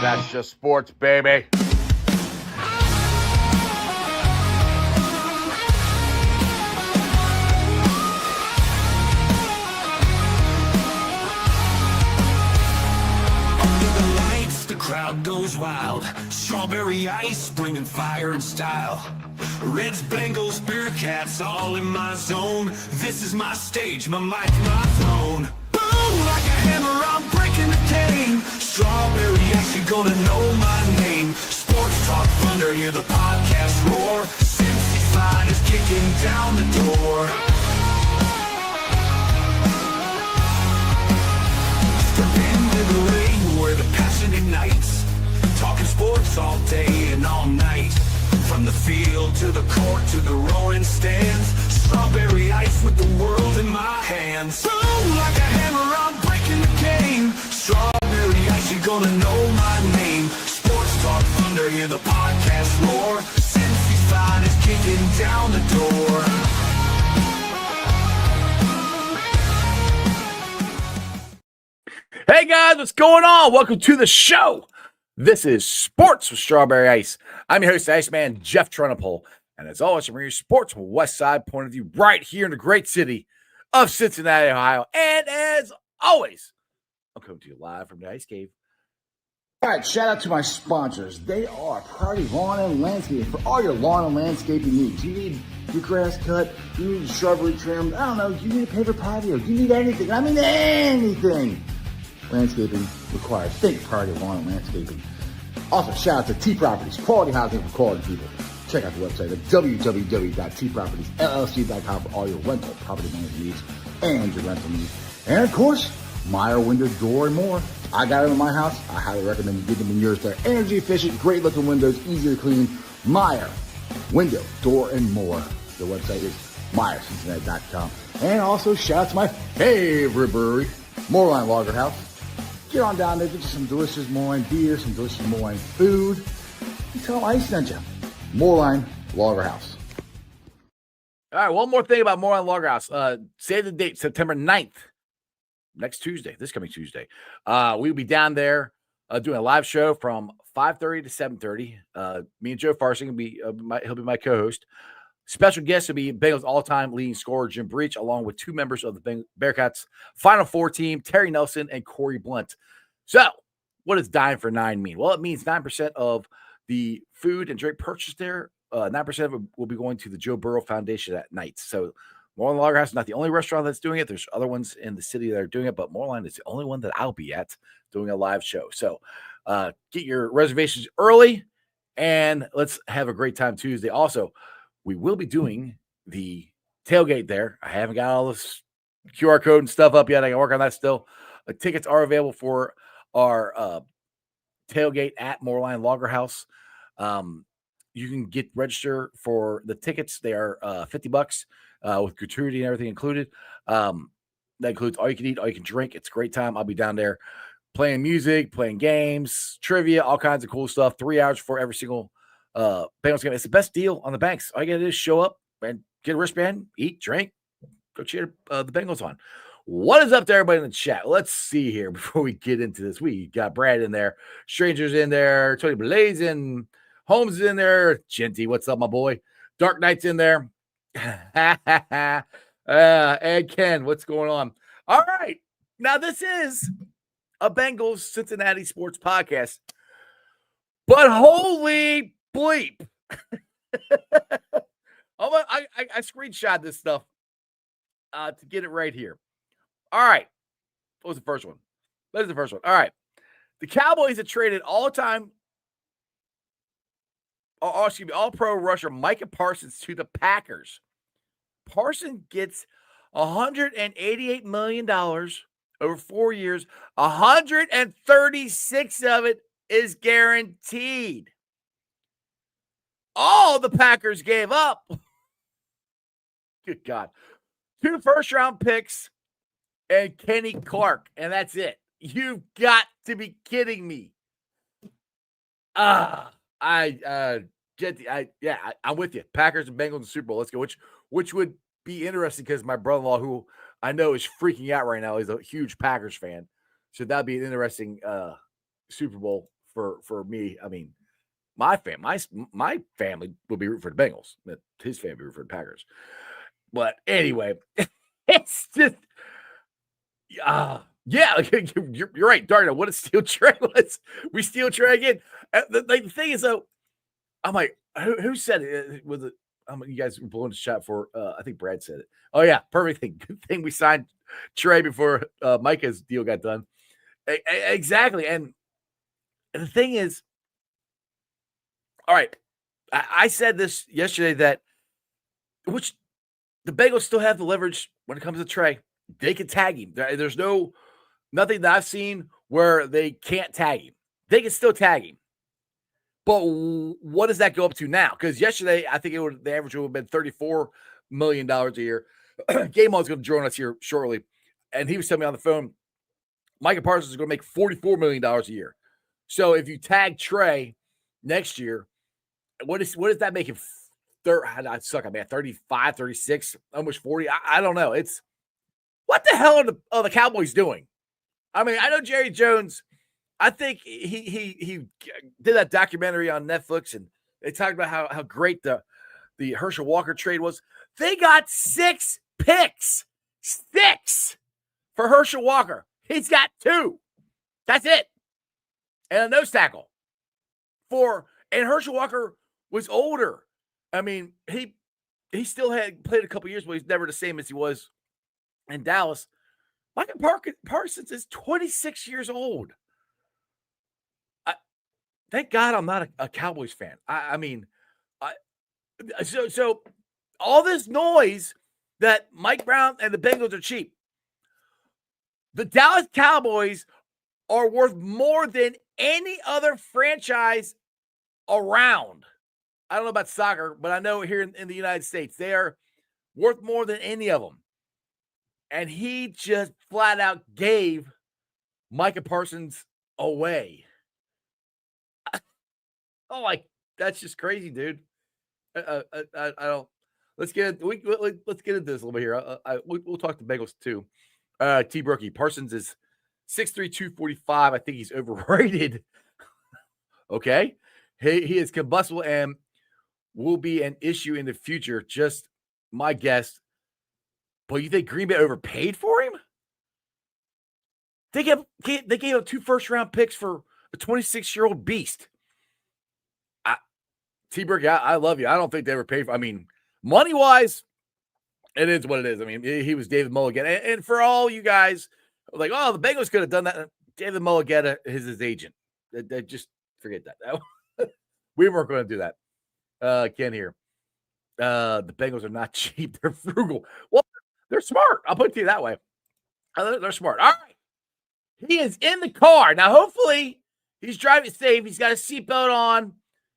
That's just sports, baby. Crowd goes wild, strawberry ice bringing fire and style. Reds, Bengals, Bearcats, all in my zone. This is my stage, my mic, my throne. Boom, like a hammer, I'm breaking the game. Strawberry ice, you're gonna know my name. Sports Talk Thunder, hear the podcast roar. Cincy's line is kicking down the door. Step into the ring where the passion ignites. Talking sports all day and all night. From the field to the court to the roaring stands. Strawberry ice with the world in my hands. Boom, like a hammer, I'm breaking the game. Strawberry ice, you're gonna know my name. Sports Talk Thunder, hear the podcast roar. Cincy's fine is kicking down the door. Hey guys, what's going on? Welcome to the show. This is Sports with Strawberry Ice. I'm your host, Iceman Jeff Trunapole, and as always, I'm your sports from a West Side point of view, right here in the great city of Cincinnati, Ohio. And as always, I'm coming to you live from the Ice Cave. All right, shout out to my sponsors. They are Priority Lawn and Landscaping for all your lawn and landscaping needs. You need your grass cut, you need shrubbery trimmed, I don't know, you need a paper patio, you need anything. I mean anything. Landscaping required. Think Priority Lawn and Landscaping. Also, shout out to T Properties, quality housing for quality people. Check out the website at www.tpropertiesllc.com for all your rental property management needs and your rental needs. And of course, Meyer Window, Door, and more. I got them in my house. I highly recommend you get them in yours. They're energy efficient, great looking windows, easy to clean. Meyer Window, Door, and more. The website is MeyerCincinnati.com. And also, shout out to my favorite brewery, Moorline Lager House. Get on down there, get you some delicious Moorline beer, some delicious Moorline food. And tell them I sent you. Moorline Lager House. All right, one more thing about Moorline Lager House. Save the date, September 9th. Next Tuesday, this coming Tuesday. We'll be down there doing a live show from 5:30 to 7:30. Me and Joe Farsing will be, he'll be my co-host. Special guest will be Bengals all-time leading scorer Jim Breach, along with two members of the Bearcats Final Four team, Terry Nelson and Corey Blunt. So, what does Dine for 9 mean? Well, it means 9% of the food and drink purchased there, 9% of it will be going to the Joe Burrow Foundation at night. So, Moorline Lager House is not the only restaurant that's doing it. There's other ones in the city that are doing it, but Moorline is the only one that I'll be at doing a live show. So, get your reservations early, and let's have a great time Tuesday. Also, we will be doing the tailgate there. I haven't got all this QR code and stuff up yet. I can work on that still. Tickets are available for our tailgate at Moorline Lager House. You can register for the tickets. They are $50 with gratuity and everything included. That includes all you can eat, all you can drink. It's a great time. I'll be down there playing music, playing games, trivia, all kinds of cool stuff. 3 hours for every single Bengals game. It's the best deal on the banks. All you gotta do is show up and get a wristband, eat, drink, go cheer the Bengals on. What is up to everybody in the chat? Let's see here before we get into this. We got Brad in there, Strangers in there, Tony Blazin, Holmes is in there, Genty, what's up, my boy? Dark Knight's in there. And Ken, what's going on? All right. Now, this is a Bengals Cincinnati sports podcast, but holy bleep. I screenshot this stuff to get it right here. All right. What was the first one? What is the first one? All right. The Cowboys have traded all-pro rusher Micah Parsons to the Packers. Parsons gets $188 million over 4 years. 136 of it is guaranteed. All the Packers gave up. Good God. 2 first-round picks and Kenny Clark, and that's it. You've got to be kidding me. I'm with you. Packers and Bengals in the Super Bowl. Let's go. Which would be interesting because my brother-in-law, who I know is freaking out right now, he's a huge Packers fan. So that'd be an interesting Super Bowl for me. I mean, my family would be rooting for the Bengals. His family would be rooting for the Packers. But anyway, it's just yeah, you're right, Darno. What a steal Trey was. We steal Trey again. The thing is, though, I'm like, who said it? Was it? You guys were blowing the shot for. I think Brad said it. Oh yeah, perfect thing. Good thing we signed Trey before Micah's deal got done. Exactly, and the thing is, all right. I said this yesterday that which the Bengals still have the leverage when it comes to Trey. They can tag him. There's nothing that I've seen where they can't tag him. They can still tag him. But what does that go up to now? Because yesterday, I think the average would have been $34 million a year. Game On's going to join us here shortly. And he was telling me on the phone, Micah Parsons is going to make $44 million a year. So if you tag Trey next year, what does that make him? I suck. I mean, 35, 36, almost 40. I don't know. It's what the hell are the Cowboys doing? I mean, I know Jerry Jones. I think he did that documentary on Netflix, and they talked about how great the Herschel Walker trade was. They got 6 picks. 6 for Herschel Walker. He's got 2. That's it. And a nose tackle. And Herschel Walker was older. I mean, he still had played a couple years, but he's never the same as he was in Dallas. Micah Parsons is 26 years old. Thank God I'm not a Cowboys fan. So all this noise that Mike Brown and the Bengals are cheap. The Dallas Cowboys are worth more than any other franchise around. I don't know about soccer, but I know here in the United States, they are worth more than any of them. And he just flat out gave Micah Parsons away. Oh, that's just crazy, dude. I don't. Let's get into this a little bit here. We'll talk to Bengals too. T. Brookie Parsons is 6'3", 245. I think he's overrated. Okay, he is combustible and will be an issue in the future. Just my guess. But you think Green Bay overpaid for him? They gave up 2 first-round picks for a 26-year-old beast. T-Brick, I love you. I don't think they overpaid for. I mean, money-wise, it is what it is. I mean, he was David Mulligata. And for all you guys, like, oh, the Bengals could have done that. David Mulligata is his agent. Just forget that. We weren't going to do that. Ken here. The Bengals are not cheap. They're frugal. Well, they're smart. I'll put it to you that way. They're smart. All right. He is in the car. Now, hopefully, he's driving safe. He's got a seatbelt on.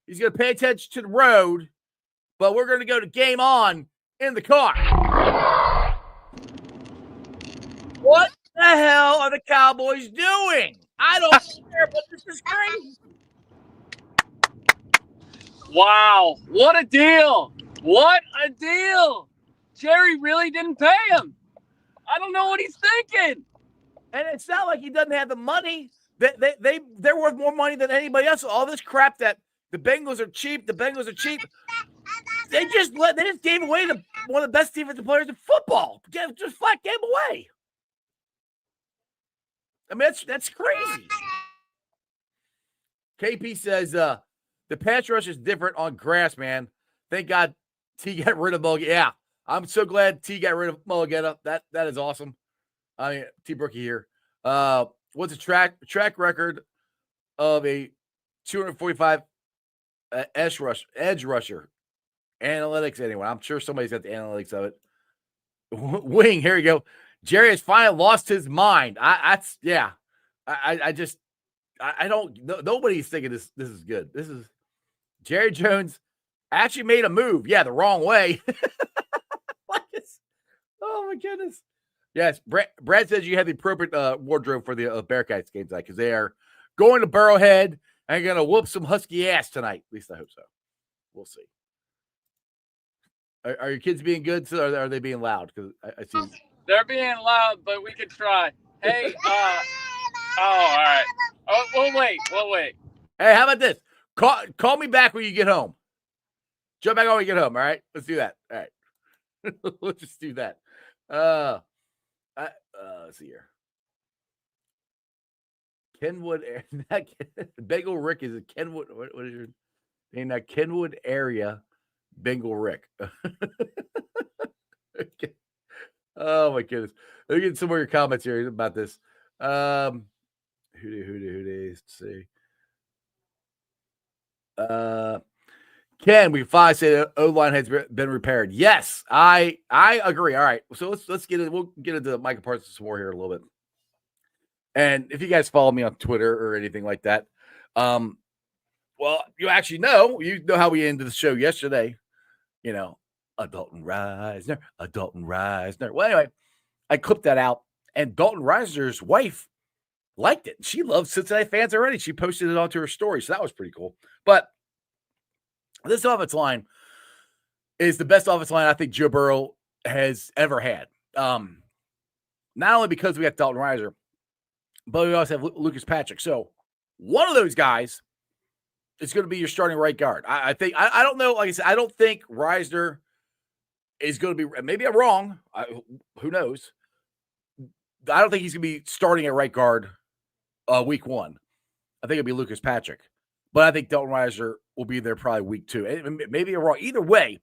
He's going to pay attention to the road. But we're going to go to Game On in the car. What the hell are the Cowboys doing? I don't care, but this is crazy. Wow. What a deal. What a deal. Jerry really didn't pay him. I don't know what he's thinking. And it's not like he doesn't have the money. They're worth more money than anybody else. All this crap that the Bengals are cheap. They just gave away one of the best defensive players in football. Just flat gave away. I mean, that's crazy. KP says the pass rush is different on grass, man. Thank God T got rid of Mulligata. Yeah, I'm so glad T got rid of Mulligata. That is awesome. I mean, T Brookie here. What's a track record of a 245 edge rusher? Analytics, anyway. I'm sure somebody's got the analytics of it. Wing, here we go. Jerry has finally lost his mind. Nobody's thinking this is good. This is Jerry Jones actually made a move. Yeah, the wrong way. Oh my goodness. Yes, Brad says you have the appropriate wardrobe for the Bearcats game tonight because they are going to Burrowhead and going to whoop some Husky ass tonight. At least I hope so. We'll see. Are your kids being good, or are they being loud? Because I see they're being loud, but we could try. Hey, all right. Oh, we'll wait. Hey, how about this? Call me back when you get home. Jump back on when you get home. All right, let's do that. All right, let's just do that. Let's see here. Kenwood, Bengal Rick is a Kenwood. What is your name? That Kenwood area, Bengal Rick. Okay. Oh my goodness. Let me get some more of your comments here about this. Who dey? Let's see. Ken, we finally say the O-line has been repaired. Yes, I agree. All right. So let's get it. We'll get into Micah Parsons some more here a little bit. And if you guys follow me on Twitter or anything like that, well, you actually know how we ended the show yesterday. A Dalton Reisner. Well, anyway, I clipped that out, and Dalton Reisner's wife liked it. She loves Cincinnati fans already. She posted it onto her story, so that was pretty cool. But this offensive line is the best offensive line I think Joe Burrow has ever had. Not only because we got Dalton Reisner, but we also have Lucas Patrick. So one of those guys is going to be your starting right guard. I think. I don't know. Like I said, I don't think Reisner is going to be. Maybe I'm wrong. Who knows? I don't think he's going to be starting at right guard week 1. I think it'll be Lucas Patrick. But I think Dalton Reisner will be there probably week 2. And maybe I'm wrong. Either way,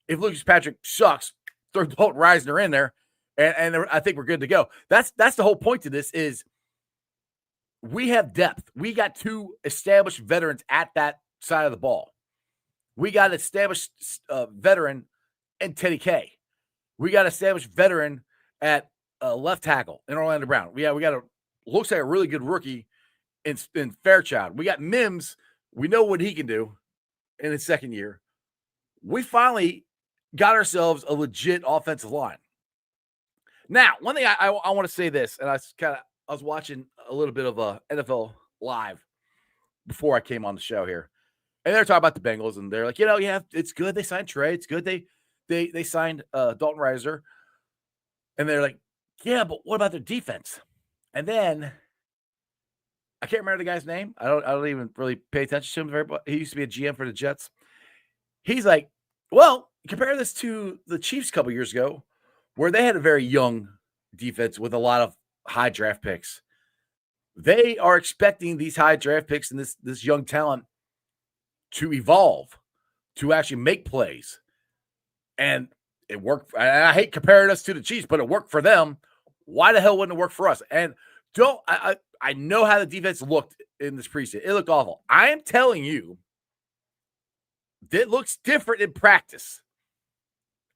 if Lucas Patrick sucks, throw Dalton Reisner in there, and I think we're good to go. That's the whole point to this is we have depth. We got 2 established veterans at that side of the ball. We got an established veteran in Teddy K. We got an established veteran at left tackle in Orlando Brown. We got looks like a really good rookie in Fairchild. We got Mims. We know what he can do in his second year. We finally got ourselves a legit offensive line. Now, one thing I want to say this, and I was watching a little bit of NFL Live before I came on the show here, and they're talking about the Bengals, and they're like, yeah, it's good they signed Trey. It's good they signed Dalton Reisner, and they're like, yeah, but what about their defense? And then I can't remember the guy's name. I don't even really pay attention to him very much. He used to be a GM for the Jets. He's like, well, compare this to the Chiefs a couple years ago, where they had a very young defense with a lot of high draft picks. They are expecting these high draft picks and this young talent to evolve, to actually make plays. And it worked. I hate comparing us to the Chiefs, but it worked for them. Why the hell wouldn't it work for us? And I know how the defense looked in this preseason. It looked awful. I am telling you, it looks different in practice.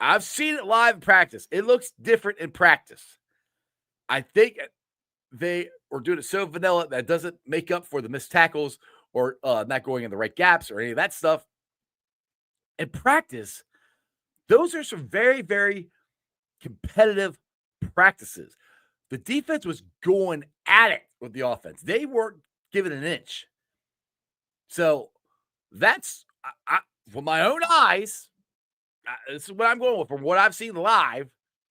I've seen it live in practice. It looks different in practice. I think they are doing it so vanilla that doesn't make up for the missed tackles or not going in the right gaps or any of that stuff. In practice, those are some very, very competitive practices. The defense was going at it with the offense. They weren't giving an inch. So that's, from my own eyes, this is what I'm going with. From what I've seen live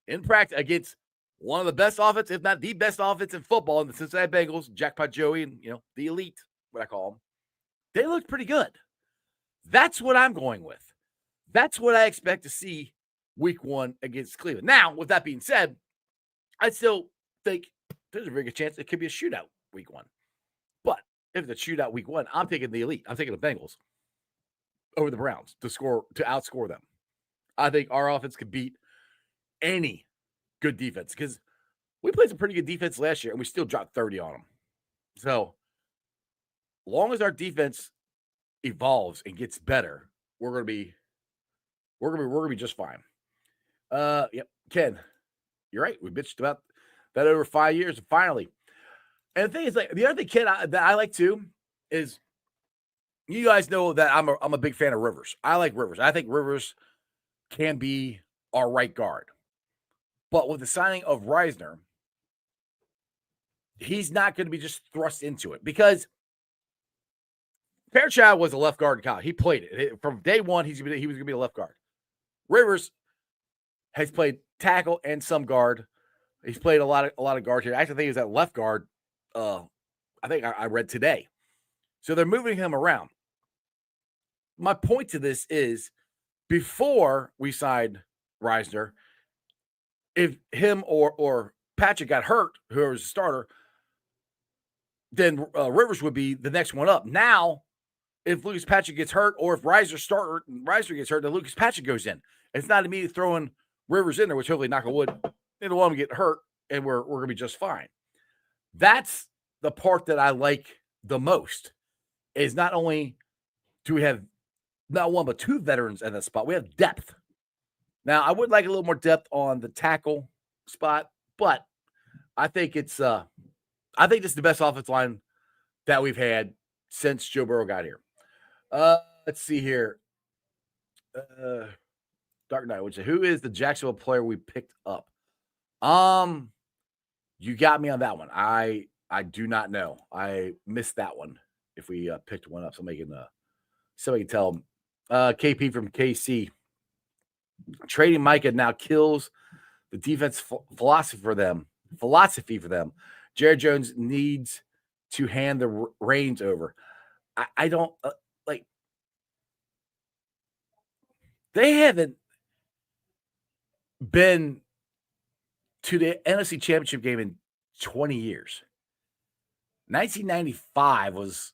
in practice against one of the best offense, if not the best offense in football in the Cincinnati Bengals, Jackpot Joey, and the elite, what I call them, they looked pretty good. That's what I'm going with. That's what I expect to see week 1 against Cleveland. Now, with that being said, I still think there's a very good chance it could be a shootout week 1. But if it's a shootout week 1, I'm taking the elite. I'm taking the Bengals over the Browns to outscore them. I think our offense could beat any good defense because we played some pretty good defense last year and we still dropped 30 on them. So, long as our defense evolves and gets better, we're gonna be just fine. Yep, Ken, you're right. We bitched about that over 5 years, and finally. And the thing is, like, the other thing, Ken, that I like too is you guys know that I'm a big fan of Rivers. I like Rivers. I think Rivers can be our right guard. But with the signing of Reisner, he's not going to be just thrust into it because Fairchild was a left guard in college. He played it. From day one, he was going to be a left guard. Rivers has played tackle and some guard. He's played a lot of guard here. I actually think he was at left guard. I think I read today. So they're moving him around. My point to this is before we signed Reisner, if him or Patrick got hurt, whoever was the starter, then Rivers would be the next one up. Now, if Lucas Patrick gets hurt or if Reisner gets hurt, then Lucas Patrick goes in. It's not immediately throwing Rivers in there, which hopefully, knock on wood, they don't want him to get hurt, and we're going to be just fine. That's the part that I like the most, is not only do we have not one but two veterans at that spot, we have depth. Now, I would like a little more depth on the tackle spot, but I think it's this is the best offensive line that we've had since Joe Burrow got here. Let's see here. Dark Knight, who is the Jacksonville player we picked up? You got me on that one. I do not know. I missed that one. If we picked one up, somebody can tell them. KP from KC. Trading Micah now kills the defense philosophy for them. Jared Jones needs to hand the reins over. I don't like. They haven't been to the NFC Championship game in 20 years. 1995 was,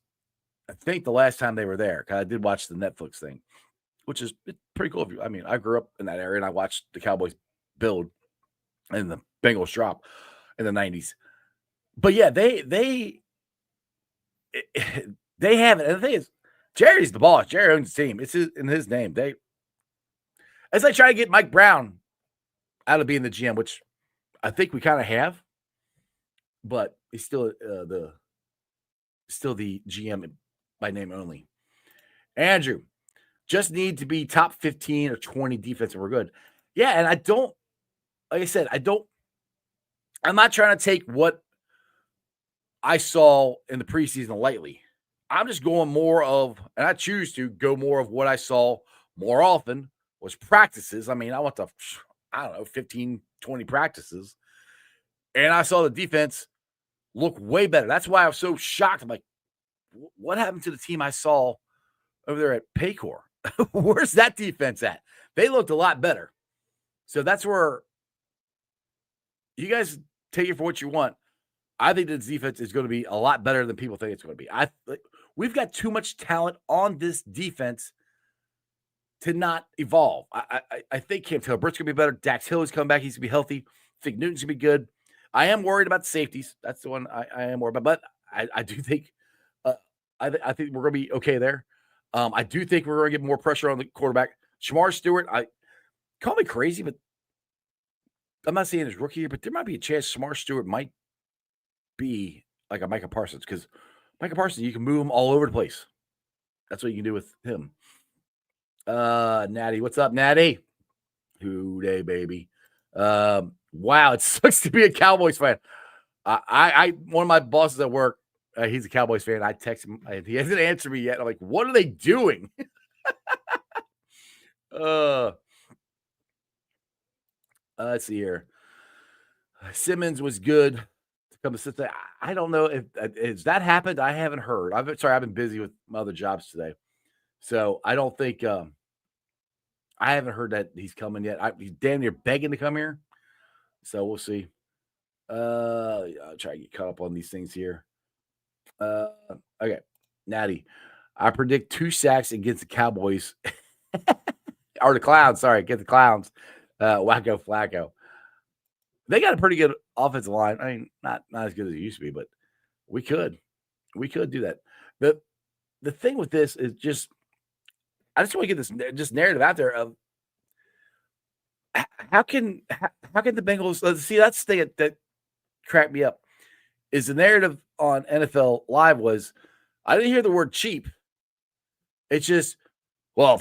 I think, the last time they were there. I did watch the Netflix thing, which is pretty cool. I mean, I grew up in that area and I watched the Cowboys build and the Bengals drop in the 90s. But yeah, they haven't. And the thing is, Jerry's the boss. Jerry owns the team. It's in his name. As I try to get Mike Brown out of being the GM, which I think we kind of have, but he's still the GM by name only. Andrew, just need to be top 15 or 20 defense and we're good. Yeah, and I'm not trying to take what I saw in the preseason lightly. I'm just going more of, and I choose to go more of what I saw more often was practices. I mean, I went to, 15, 20 practices, and I saw the defense look way better. That's why I was so shocked. I'm like, what happened to the team I saw over there at Paycor? Where's that defense at? They looked a lot better. So that's where you guys take it for what you want. I think this defense is going to be a lot better than people think it's going to be. We've got too much talent on this defense to not evolve. I think Cam Taylor-Britt's going to be better. Dax Hill is coming back. He's going to be healthy. I think Newton's going to be good. I am worried about the safeties. That's the one I am worried about. But I do think I think we're going to be okay there. I do think we're going to get more pressure on the quarterback. Shamar Stewart, call me crazy, but I'm not saying his rookie year, but there might be a chance Shamar Stewart might be like a Micah Parsons, because Micah Parsons, you can move him all over the place. That's what you can do with him. Natty, what's up, Natty? Who Dey, baby? Wow, it sucks to be a Cowboys fan. One of my bosses at work, he's a Cowboys fan. I text him, and he hasn't answered me yet. I'm like, what are they doing? Let's see here. Simmons was good to come to Cincinnati. I don't know if has that happened. I haven't heard. I've been busy with my other jobs today, so I don't think I haven't heard that he's coming yet. He's damn near begging to come here, so we'll see. I'll try to get caught up on these things here. Okay, Natty, I predict 2 sacks against the Cowboys or the Clowns. Sorry, against the Clowns. Wacko Flacco. They got a pretty good offensive line. I mean, not as good as it used to be, but we could do that. The thing with this is just, I just want to get this narrative out there of how can the Bengals see? That's the thing that cracked me up is the narrative on NFL Live was, I didn't hear the word cheap. It's just, well,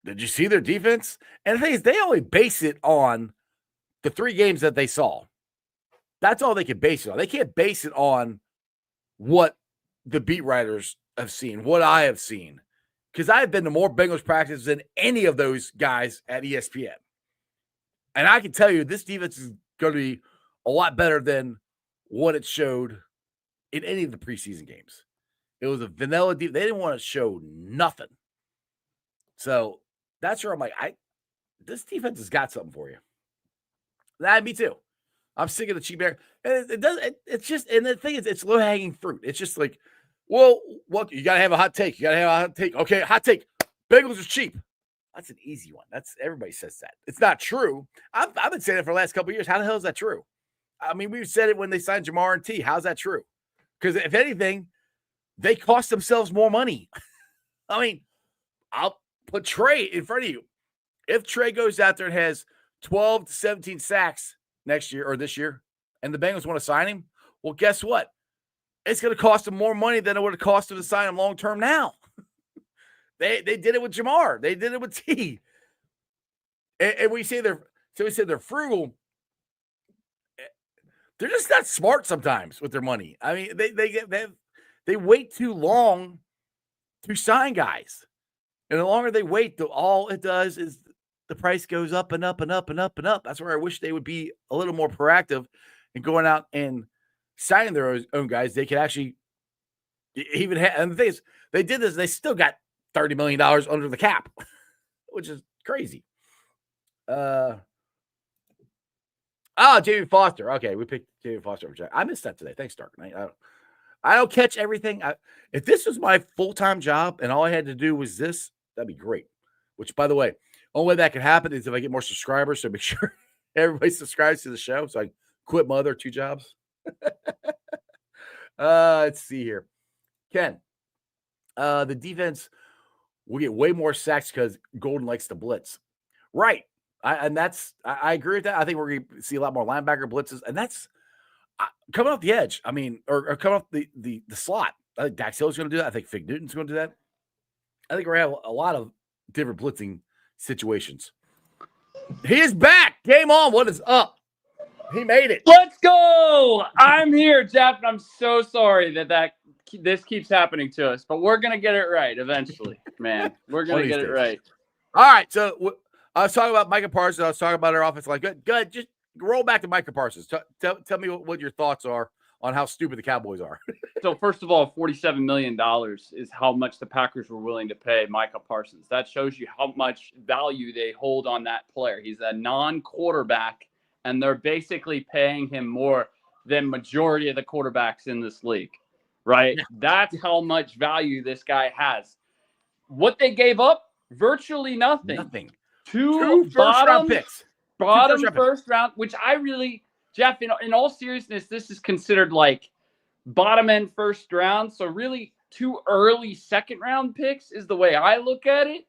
did you see their defense? And the thing is, they only base it on the 3 games that they saw. That's all they can base it on. They can't base it on what the beat writers have seen, what I have seen. Because I have been to more Bengals practices than any of those guys at ESPN. And I can tell you this defense is going to be a lot better than what it showed in any of the preseason games. It was a vanilla deep. They didn't want to show nothing. So that's where I'm like, this defense has got something for you. Me too. I'm sick of the cheap air. And it's just, and the thing is, it's low hanging fruit. It's just like, well, what you gotta have a hot take. You gotta have a hot take. Okay, hot take. Bengals are cheap. That's an easy one. Everybody says that. It's not true. I've been saying it for the last couple of years. How the hell is that true? I mean, we've said it when they signed Jamar and T. How's that true? Because if anything, they cost themselves more money. I mean, I'll put Trey in front of you. If Trey goes out there and has 12 to 17 sacks next year or this year, and the Bengals want to sign him, well, guess what? It's going to cost them more money than it would have cost them to sign him long term now. They did it with Jamar. They did it with T. And we say they're frugal. They're just not smart sometimes with their money. I mean, they wait too long to sign guys. And the longer they wait, all it does is the price goes up and up and up and up and up. That's where I wish they would be a little more proactive in going out and signing their own guys. They could actually even have, and the thing is, they did this, they still got $30 million under the cap, which is crazy. Jamie Foster. Okay, we picked Jamie Foster over Jack. I missed that today. Thanks, Dark Knight. I don't catch everything. If this was my full-time job and all I had to do was this, that'd be great. Which, by the way, only way that could happen is if I get more subscribers. So make sure everybody subscribes to the show so I can quit my other two jobs. Let's see here. Ken, the defense will get way more sacks because Golden likes to blitz. Right. I agree with that. I think we're going to see a lot more linebacker blitzes, and that's coming off the edge. I mean, or coming off the slot. I think Dax Hill's going to do that. I think Fig Newton's going to do that. I think we're going to have a lot of different blitzing situations. He is back. Game on. What is up? He made it. Let's go. I'm here, Jeff, and I'm so sorry that this keeps happening to us, but we're going to get it right eventually, man. We're going to get it right. All right, so I was talking about Micah Parsons. I was talking about our offense. Like, good. Just roll back to Micah Parsons. Tell me what your thoughts are on how stupid the Cowboys are. So, first of all, $47 million is how much the Packers were willing to pay Micah Parsons. That shows you how much value they hold on that player. He's a non-quarterback, and they're basically paying him more than majority of the quarterbacks in this league, right? Yeah. That's how much value this guy has. What they gave up? Virtually nothing. Two first-round picks. Bottom first round, which I really, Jeff, in all seriousness, this is considered like bottom-end first round. So really 2 early second-round picks is the way I look at it.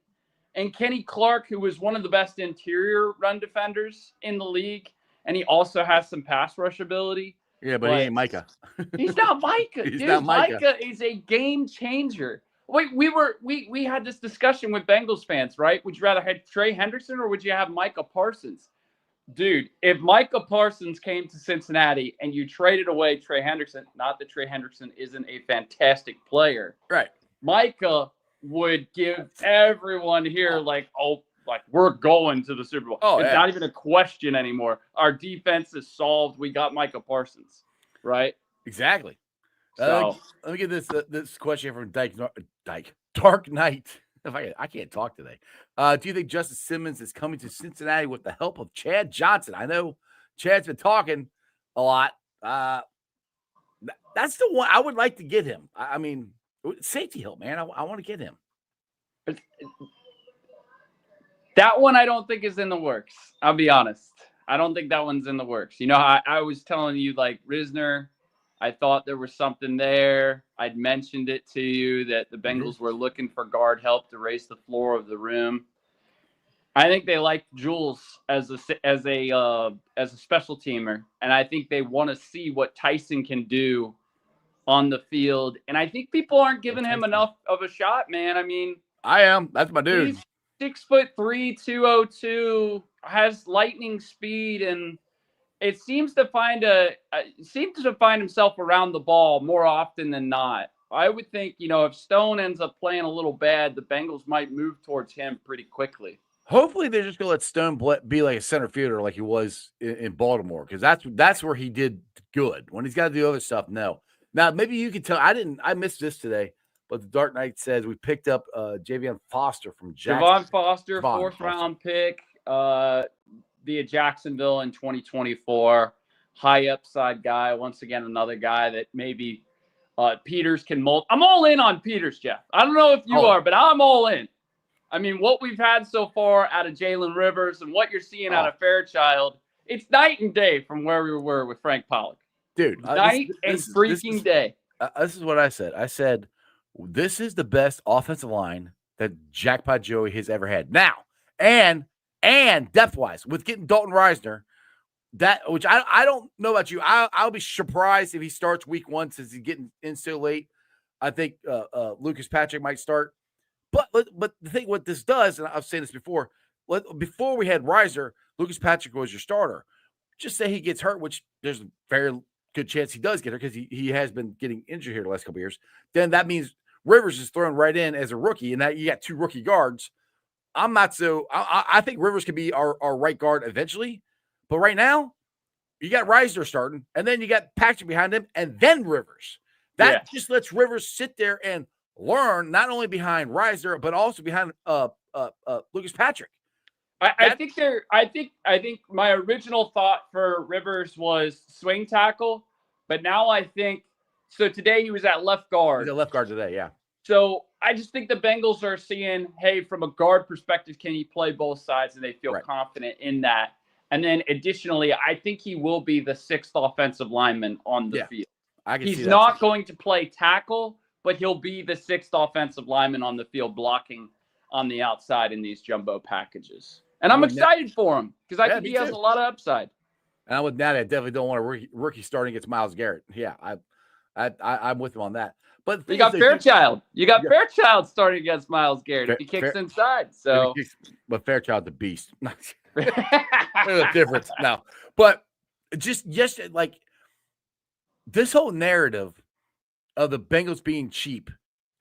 And Kenny Clark, who was one of the best interior run defenders in the league, and he also has some pass rush ability. Yeah, but he ain't Micah. He's not Micah. Dude, not Micah is a game changer. Wait, we had this discussion with Bengals fans, right? Would you rather have Trey Hendrickson or would you have Micah Parsons? Dude, if Micah Parsons came to Cincinnati and you traded away Trey Hendrickson, not that Trey Hendrickson isn't a fantastic player, right? Micah would give everyone here like we're going to the Super Bowl. Oh, it's not even a question anymore. Our defense is solved. We got Micah Parsons, right? Exactly. So let me get this question from Dark Knight. I can't talk today. Do you think Justin Simmons is coming to Cincinnati with the help of Chad Johnson? I know Chad's been talking a lot. That's the one I would like to get him. I mean, safety help, man. I want to get him. That one I don't think is in the works. I'll be honest. I don't think that one's in the works. You know, I was telling you, like, Reisner, I thought there was something there. I'd mentioned it to you that the Bengals were looking for guard help to raise the floor of the room. I think they like Jules as a special teamer, and I think they want to see what Tyson can do on the field. And I think people aren't giving him enough of a shot, man. I mean, I am. That's my dude. He's 6'3", 202, has lightning speed, and it seems to find himself around the ball more often than not. I would think, if Stone ends up playing a little bad, the Bengals might move towards him pretty quickly. Hopefully, they're just going to let Stone be like a center fielder like he was in Baltimore, because that's where he did good. When he's got to do other stuff, no. Now, maybe you can tell. I missed this today. but the Dark Knight says we picked up Javion Foster from Javon Foster, fourth-round pick via Jacksonville in 2024. High upside guy. Once again, another guy that maybe Peters can mold. I'm all in on Peters, Jeff. I don't know if you are, but I'm all in. I mean, what we've had so far out of Jalen Rivers and what you're seeing out of Fairchild, it's night and day from where we were with Frank Pollock. Dude, night and freaking day. This is what I said. I said, this is the best offensive line that Jackpot Joey has ever had. Now, and depth-wise, with getting Dalton Reisner, which I don't know about you. I'll be surprised if he starts week 1 since he's getting in so late. I think Lucas Patrick might start. But the thing what this does, and I've said this before we had Reisner, Lucas Patrick was your starter. Just say he gets hurt, which there's a very good chance he does get hurt because he has been getting injured here the last couple of years. Then that means Rivers is thrown right in as a rookie, and that you got 2 rookie guards. I'm not so – I think Rivers could be our right guard eventually. But right now, you got Reisner starting, and then you got Patrick behind him, and then Rivers. That just lets Rivers sit there and learn not only behind Reisner, but also behind Lucas Patrick. I think my original thought for Rivers was swing tackle, but now I think so. Today he was at left guard. He's at left guard today, yeah. So I just think the Bengals are seeing, hey, from a guard perspective, can he play both sides, and they feel confident in that. And then additionally, I think he will be the 6th offensive lineman on the field. He's not going to play tackle, but he'll be the 6th offensive lineman on the field blocking on the outside in these jumbo packages. And I'm excited for him because I think he has a lot of upside. And I'm with Natty. I definitely don't want a rookie starting against Myles Garrett. Yeah, I'm with him on that. But you got Fairchild. You got Fairchild starting against Myles Garrett if he kicks inside. So, but Fairchild's a beast. There's a difference now. But just like this whole narrative of the Bengals being cheap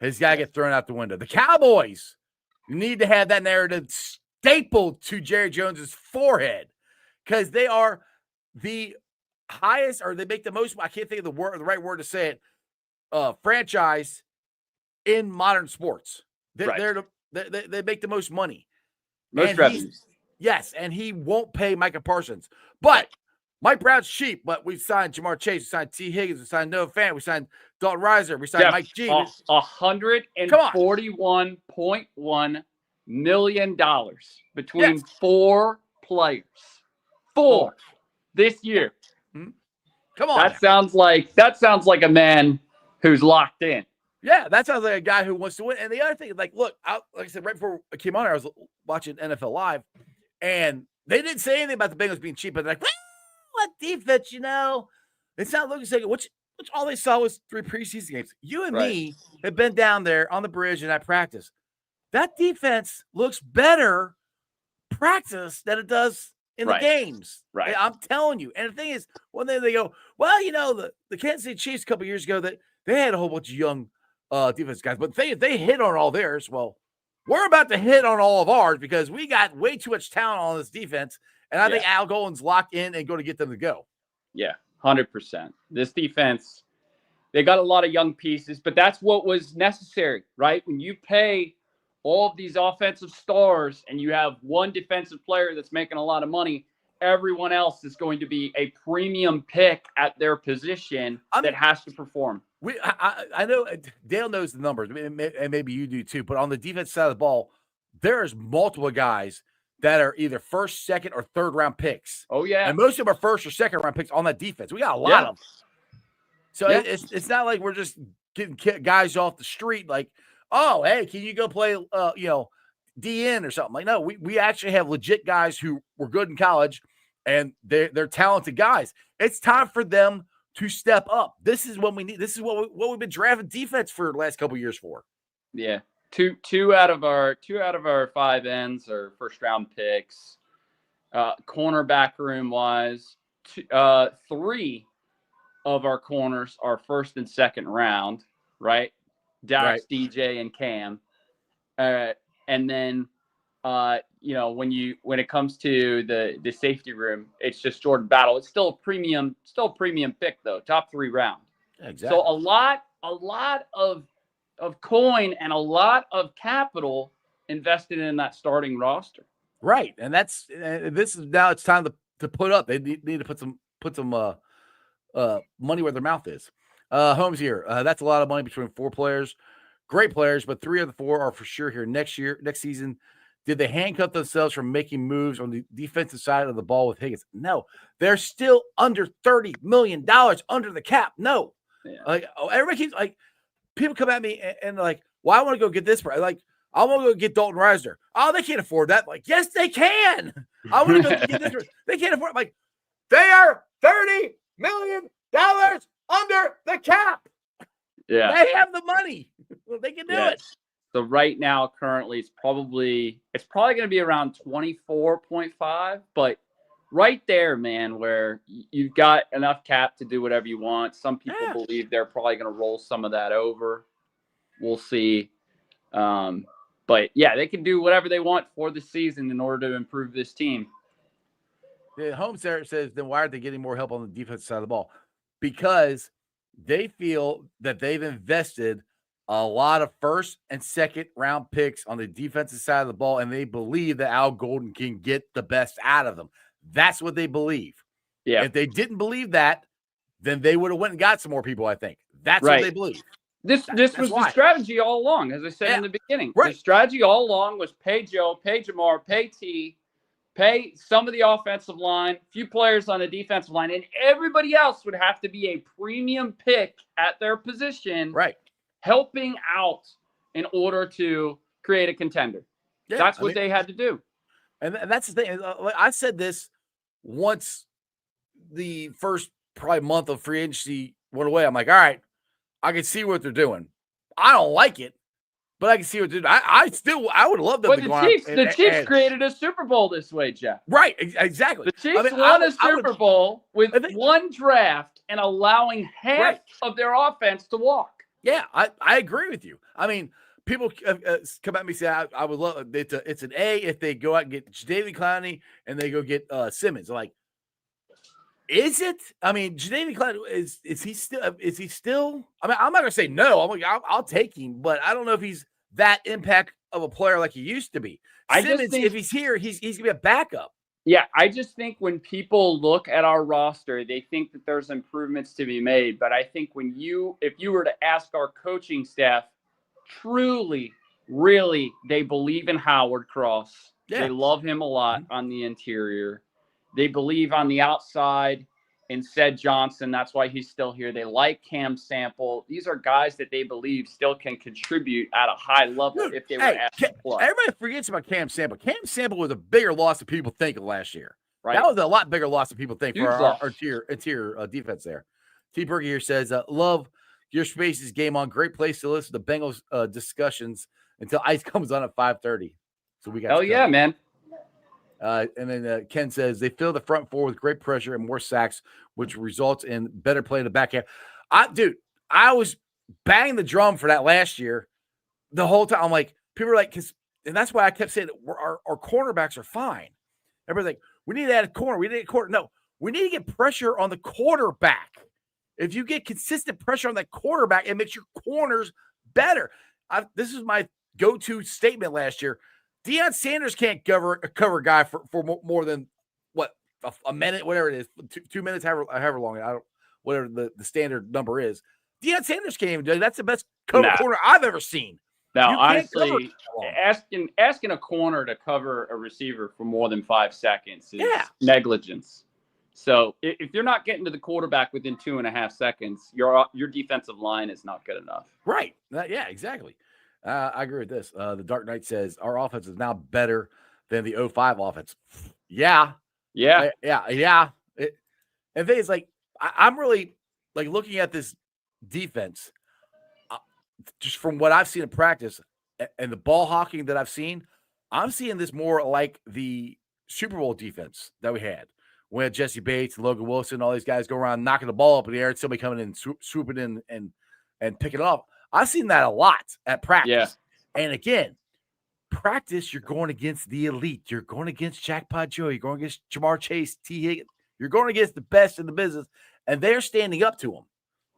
has got to get thrown out the window. The Cowboys need to have that narrative stapled to Jerry Jones's forehead because they are the highest, or they make the most. I can't think of the right word to say it. Franchise in modern sports. They make the most money. Most revenues. Yes, and he won't pay Micah Parsons. But Mike Brown's cheap, but we signed Jamar Chase, we signed T. Higgins, we signed Noah Fant, we signed Dalton Reisner, we signed Mike G. $141.1 million between 4 players. 4 this year. Come on. That sounds like a man who's locked in. Yeah, that sounds like a guy who wants to win. And the other thing, like, look, like I said, right before I came on here, I was watching NFL Live, and they didn't say anything about the Bengals being cheap, but they're like, well, what defense, It's not looking so good, which all they saw was 3 preseason games. You and me have been down there on the bridge and at practice. That defense looks better practice than it does in the games. Right. I'm telling you. And the thing is, one day they go, well, the Kansas City Chiefs a couple years ago, that they had a whole bunch of young defense guys, but they hit on all theirs. Well, we're about to hit on all of ours because we got way too much talent on this defense, and I think Al Golen's locked in and going to get them to go. Yeah, 100%. This defense, they got a lot of young pieces, but that's what was necessary, right? When you pay all of these offensive stars and you have one defensive player that's making a lot of money, everyone else is going to be a premium pick at their position that has to perform. I know Dale knows the numbers, and maybe you do too, but on the defense side of the ball, there's multiple guys that are either first, second, or third round picks. Oh, yeah. And most of them are first or second round picks on that defense. We got a lot of them. So it's not like we're just getting guys off the street like, oh, hey, can you go play, DN or something? Like, no, we actually have legit guys who were good in college, and they're talented guys. It's time for them to step up. This is what we need. This is what we've been drafting defense for the last couple of years for. Yeah. Two out of our 5 ends are first round picks. Cornerback room wise, 3 of our corners are first and second round, right? Dax, DJ, and Cam. And then when it comes to the safety room, it's just Jordan Battle. It's still a premium pick though, top 3 round. Exactly. So a lot of of coin and a lot of capital invested in that starting roster. Right, and that's this is now it's time to put up. They need to put some money where their mouth is. Holmes here. That's a lot of money between 4 players. Great players, but 3 of the 4 are for sure here next season. Did they handcuff themselves from making moves on the defensive side of the ball with Higgins? No. They're still under $30 million under the cap. No. Yeah. Like, everybody keeps like, people come at me and like, well, I want to go get this. Like, I want to go get Dalton Reisner. Oh, they can't afford that. Like, yes, they can. I want to go get this. They can't afford it. Like, they are $30 million under the cap. Yeah. They have the money. They can do it. So right now, currently, it's probably going to be around 24.5, but right there, man, where you've got enough cap to do whatever you want. Some people believe they're probably going to roll some of that over. We'll see. But yeah, they can do whatever they want for the season in order to improve this team. The Holmes there says, then why aren't they getting more help on the defensive side of the ball? Because they feel that they've invested a lot of first and second round picks on the defensive side of the ball, and they believe that Al Golden can get the best out of them. That's what they believe. Yeah. If they didn't believe that, then they would have went and got some more people, I think. That's right. what they believe. This was the strategy all along, as I said in the beginning. Right. The strategy all along was pay Joe, pay Jamar, pay T, pay some of the offensive line, a few players on the defensive line, and everybody else would have to be a premium pick at their position, right, helping out in order to create a contender. Yeah, that's what they had to do. And that's the thing. I said this once the first probably month of free agency went away. I'm like, all right, I can see what they're doing. I don't like it, but I can see what they're doing. I would love them to go out. The Chiefs created a Super Bowl this way, Jeff. Right, exactly. The Chiefs won a Super Bowl with one draft and allowing half of their offense to walk. Yeah, I agree with you. I mean, people come at me and say, I would love it's an A if they go out and get Jadeveon Clowney and they go get Simmons. Like, is it? I mean, Jadeveon Clowney, is he still? I mean, I'm not gonna say no. I'm like, I'll take him, but I don't know if he's that impact of a player like he used to be. Simmons, if he's here, he's gonna be a backup. Yeah, I just think when people look at our roster, they think that there's improvements to be made. But I think if you were to ask our coaching staff, truly, really, they believe in Howard Cross. Yeah. They love him a lot on the interior. They believe on the outside in Ced Johnson. That's why he's still here. They like Cam Sample. These are guys that they believe still can contribute at a high level if they were asked to play. Everybody forgets about Cam Sample. Cam Sample was a bigger loss than people think of last year. Right. That was a lot bigger loss than people think for our interior defense there. T. Berger here says, love your Spaces game on. Great place to listen to Bengals discussions until ice comes on at 5:30. So we got hell yeah, man. And then Ken says they fill the front four with great pressure and more sacks, which results in better play in the back half. I was banging the drum for that last year the whole time. I'm like, people are like, and that's why I kept saying our cornerbacks are fine. Everybody's like, we need to add a corner. We need a corner. No, we need to get pressure on the quarterback. If you get consistent pressure on that quarterback, it makes your corners better. This is my go-to statement last year. Deion Sanders can't cover a guy for more than a minute, whatever it is, 2 minutes, however long, whatever the standard number is. Deion Sanders can't even do it. That's the best corner I've ever seen. Now, honestly, asking a corner to cover a receiver for more than 5 seconds is negligence. So if you're not getting to the quarterback within 2.5 seconds, your defensive line is not good enough. Right. Yeah, exactly. I agree with this. The Dark Knight says our offense is now better than the 05 offense. Yeah. And the thing is, like, I'm really like looking at this defense just from what I've seen in practice and the ball hawking that I've seen. I'm seeing this more like the Super Bowl defense that we had when Jesse Bates, Logan Wilson, all these guys go around knocking the ball up in the air and somebody coming in, swooping in and picking it off. I've seen that a lot at practice. Yeah. And again, practice, you're going against the elite. You're going against Jackpot Joe. You're going against Jamar Chase, T. Higgins. You're going against the best in the business, and they're standing up to them.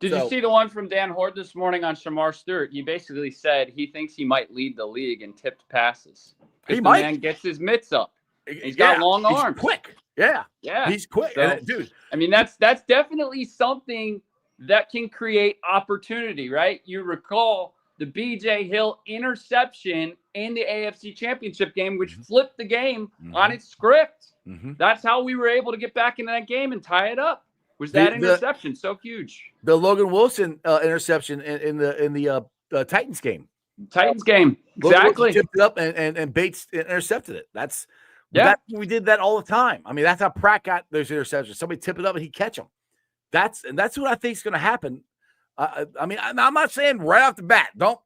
Did you see the one from Dan Horde this morning on Shamar Stewart? He basically said he thinks he might lead the league in tipped passes. He The might. man gets his mitts up. He's got long arms. He's quick. Yeah. Yeah. He's quick. So, Dude. I mean, that's definitely something that can create opportunity, right? You recall the B.J. Hill interception in the AFC Championship game, which flipped the game on its script. That's how we were able to get back into that game and tie it up. Was that interception so huge? The Logan Wilson interception in the Titans game. Titans game, exactly. Logan tipped it up and Bates intercepted it. We did that all the time. I mean, that's how Pratt got those interceptions. Somebody tip it up and he catch them. That's what I think is going to happen. I mean, I'm not saying right off the bat, don't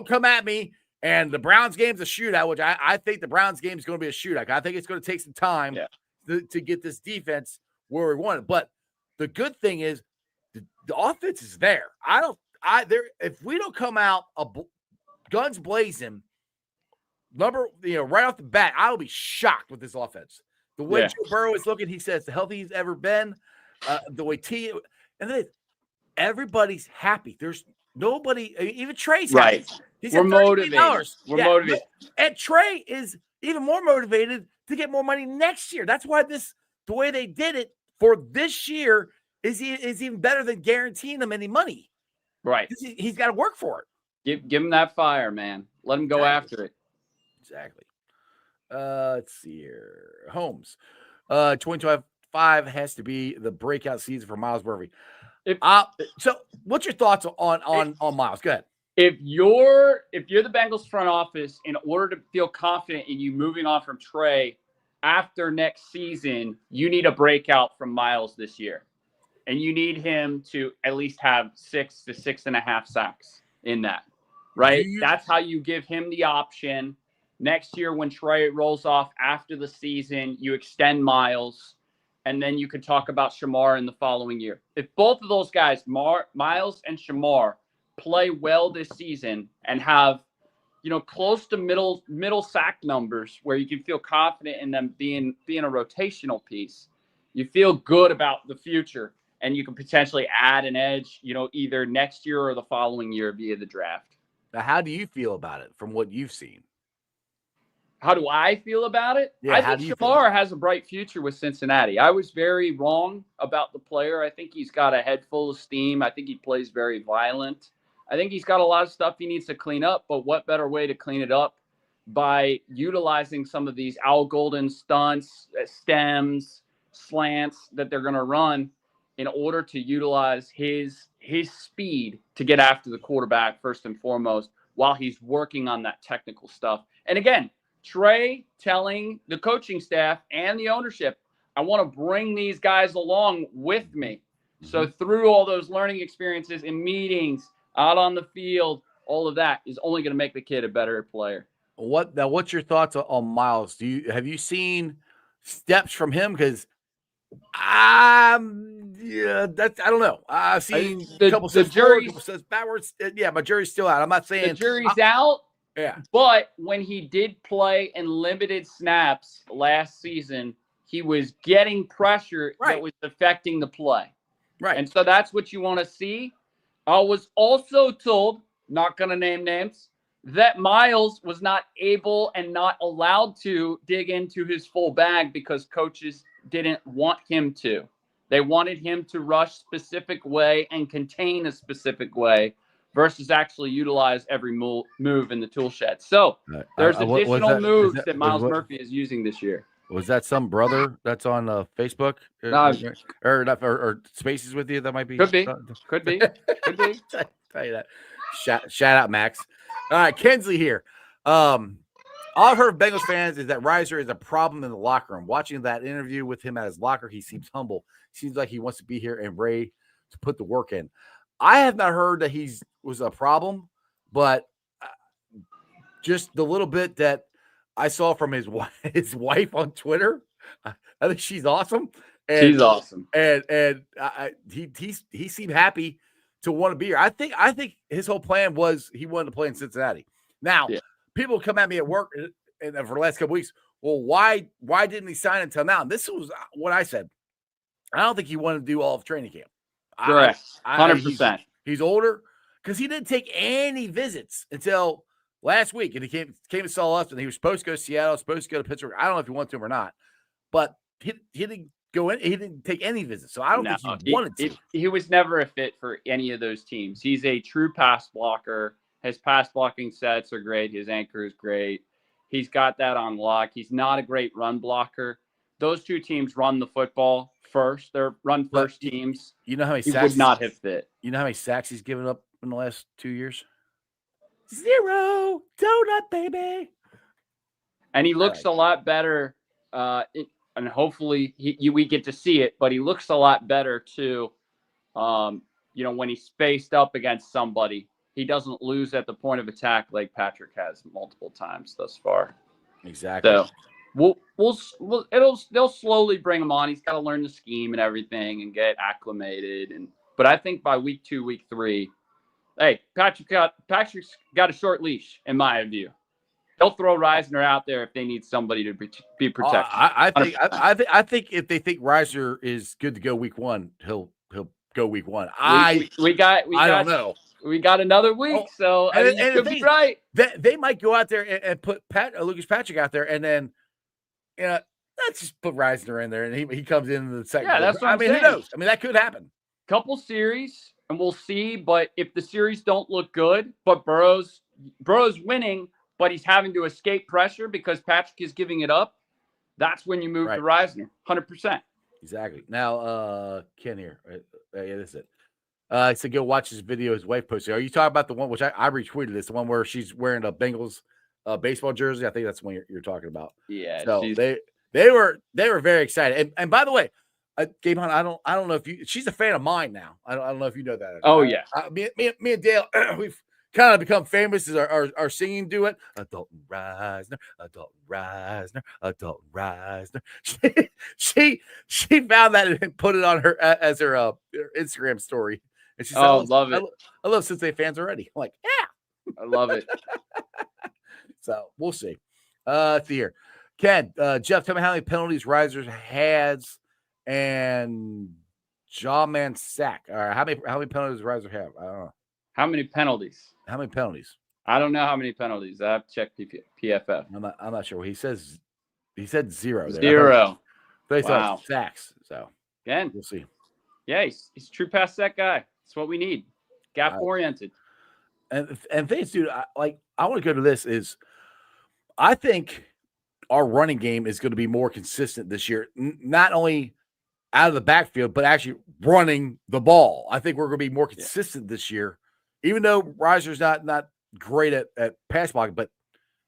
come at me. And the Browns game's a shootout, which I think the Browns game is going to be a shootout. I think it's going to take some time to get this defense where we want it. But the good thing is the offense is there. If we don't come out guns blazing, right off the bat, I'll be shocked with this offense. The way Joe Burrow is looking, he says the healthiest he's ever been. The way and then everybody's happy. There's nobody, even Trey's happy. We're motivated. We're motivated. And Trey is even more motivated to get more money next year. That's why the way they did it for this year is even better than guaranteeing him any money. Right. He's got to work for it. Give him that fire, man. Let him go after it. Exactly. Let's see here. Holmes. 2025 has to be the breakout season for Miles Murphy. So what's your thoughts on Miles? Go ahead. If you're the Bengals front office, in order to feel confident in you moving on from Trey after next season, you need a breakout from Miles this year. And you need him to at least have 6 to 6.5 sacks in that, right? That's how you give him the option. Next year, when Trey rolls off after the season, you extend Miles, and then you could talk about Shamar in the following year. If both of those guys, Miles and Shamar, play well this season and have, close to middle sack numbers where you can feel confident in them being a rotational piece, you feel good about the future, and you can potentially add an edge, either next year or the following year via the draft. Now, how do you feel about it from what you've seen? How do I feel about it? Yeah, I think Shamar has a bright future with Cincinnati. I was very wrong about the player. I think he's got a head full of steam. I think he plays very violent. I think he's got a lot of stuff he needs to clean up, but what better way to clean it up by utilizing some of these Al Golden stunts, stems, slants that they're going to run in order to utilize his speed to get after the quarterback first and foremost while he's working on that technical stuff. And again, Trey telling the coaching staff and the ownership, I want to bring these guys along with me. So through all those learning experiences and meetings, out on the field, all of that is only going to make the kid a better player. What's your thoughts on Miles? Have you seen steps from him? Because I don't know. I've seen a couple says forward, couple says backwards. Yeah, my jury's still out. I'm not saying the jury's out. Yeah. But when he did play in limited snaps last season, he was getting pressure that was affecting the play. Right. And so that's what you want to see. I was also told, not going to name names, that Miles was not able and not allowed to dig into his full bag because coaches didn't want him to. They wanted him to rush specific way and contain a specific way versus actually utilize every move in the tool shed. So there's additional moves that Miles Murphy is using this year. Was that some brother that's on Facebook or Spaces with you? That might be. Could be. Tell you that. Shout out, Max. All right, Kensley here. All I've heard of Bengals fans is that Reisner is a problem in the locker room. Watching that interview with him at his locker, he seems humble. Seems like he wants to be here and ready to put the work in. I have not heard that he was a problem, but just the little bit that I saw from his wife on Twitter, I think she's awesome. And, she's awesome, and he seemed happy to want to be here. I think his whole plan was he wanted to play in Cincinnati. Now, people come at me at work and for the last couple weeks. Well, why didn't he sign until now? And this was what I said. I don't think he wanted to do all of training camp. Correct. I 100%. He's older because he didn't take any visits until last week, and he came and saw us, and he was supposed to go to Seattle, supposed to go to Pittsburgh. I don't know if he wanted to or not, but he didn't go in. He didn't take any visits, so I don't think he wanted to. He was never a fit for any of those teams. He's a true pass blocker. His pass blocking sets are great. His anchor is great. He's got that on lock. He's not a great run blocker. Those two teams run the football first. They're run first teams. You know how many he sacks would not have fit. You know how many sacks he's given up in the last 2 years? 0. Donut, baby. And he looks a lot better. And hopefully we get to see it, but he looks a lot better too. When he's spaced up against somebody, he doesn't lose at the point of attack like Patrick has multiple times thus far. Exactly. So they'll slowly bring him on. He's got to learn the scheme and everything and get acclimated. But I think by week 2, week 3, hey, Patrick's got a short leash in my view. They'll throw Reisner out there if they need somebody to be protected. I think if they think Reisner is good to go week 1, he'll go week 1. I don't know. We got another week, so you could be right. They might go out there and put Lucas Patrick out there, and then let's just put Reisner in there, and he comes in the second. Yeah, that's what I'm saying. Who knows? I mean, that could happen. Couple series, and we'll see. But if the series don't look good, but Burrow's winning, but he's having to escape pressure because Patrick is giving it up, that's when you move to Reisner, 100%. Exactly. Now, Ken here. Yeah, that's it. I said go watch this video his wife posted. Are you talking about the one which I retweeted? It's the one where she's wearing a Bengals baseball jersey. I think that's the one you're talking about. Yeah. So they were very excited. And by the way, Gabe Hunt, I don't know if she's a fan of mine now. I don't know if you know that. Oh yeah. Me and Dale, we've kind of become famous as our singing duet. Dalton Reisner, Dalton Reisner, Dalton Reisner. She found that and put it on her as her Instagram story. And she said, love it. I love Cincinnati fans already. I'm like, yeah. I love it. So we'll see. Let's see here. Ken, Jeff, tell me how many penalties Reisner has and Jawman sack. All right, how many penalties does Reisner have? I don't know. How many penalties? How many penalties? I don't know how many penalties. I have to check PFF. I'm not sure. He said 0. There. 0. They thought sacks. So again, we'll see. Yeah, he's a true pass set guy. That's what we need. Gap oriented. And things, dude. I want to go to this. Is I think our running game is going to be more consistent this year. Not only out of the backfield, but actually running the ball. I think we're going to be more consistent this year. Even though Reisner's not great at pass blocking, but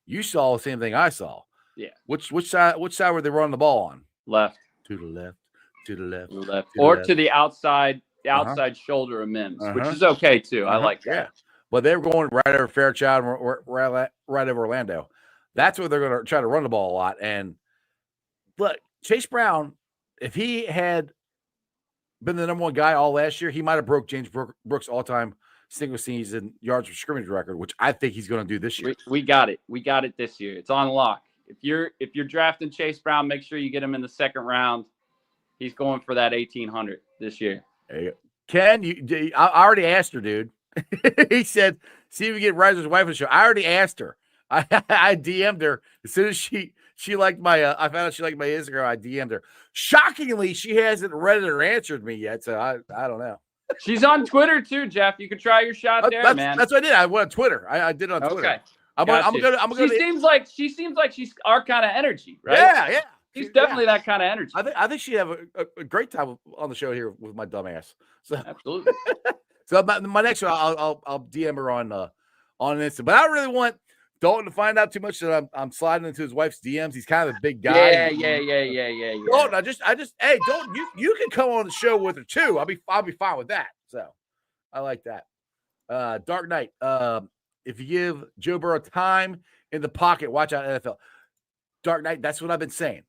you saw the same thing I saw. Yeah. Which side were they running the ball on? Left. To the left. To the left. To the outside shoulder of Mims, which is okay too. I like that. Yeah. But they were going right over Fairchild and right over Orlando. That's where they're going to try to run the ball a lot. And look, Chase Brown, if he had been the number 1 guy all last year, he might have broke James Brooks' all-time single season yards per scrimmage record, which I think he's going to do this year. We got it. We got it this year. It's on lock. If you're drafting Chase Brown, make sure you get him in the second round. He's going for that 1,800 this year. Ken, I already asked her, dude. He said, see if we get Reisner's wife on the show. I already asked her. I DM'd her as soon as she liked my I found out she liked my Instagram. I DM'd her. Shockingly, she hasn't read it or answered me yet, so I don't know. She's on Twitter too, Jeff. You could try your shot there, man. That's what I did. I went on Twitter. I did it on Twitter. Okay. I'm gonna. She seems like she's our kind of energy, right? Yeah. She's definitely that kind of energy. I think she'd have a great time on the show here with my dumb ass. So absolutely. So my next one, I'll DM her on Insta. But I don't really want Dalton to find out too much that I'm sliding into his wife's DMs. He's kind of a big guy. Yeah. Dalton, hey, Dalton, you can come on the show with her too. I'll be fine with that. So I like that. Dark Knight. If you give Joe Burrow time in the pocket, watch out NFL. Dark Knight, that's what I've been saying.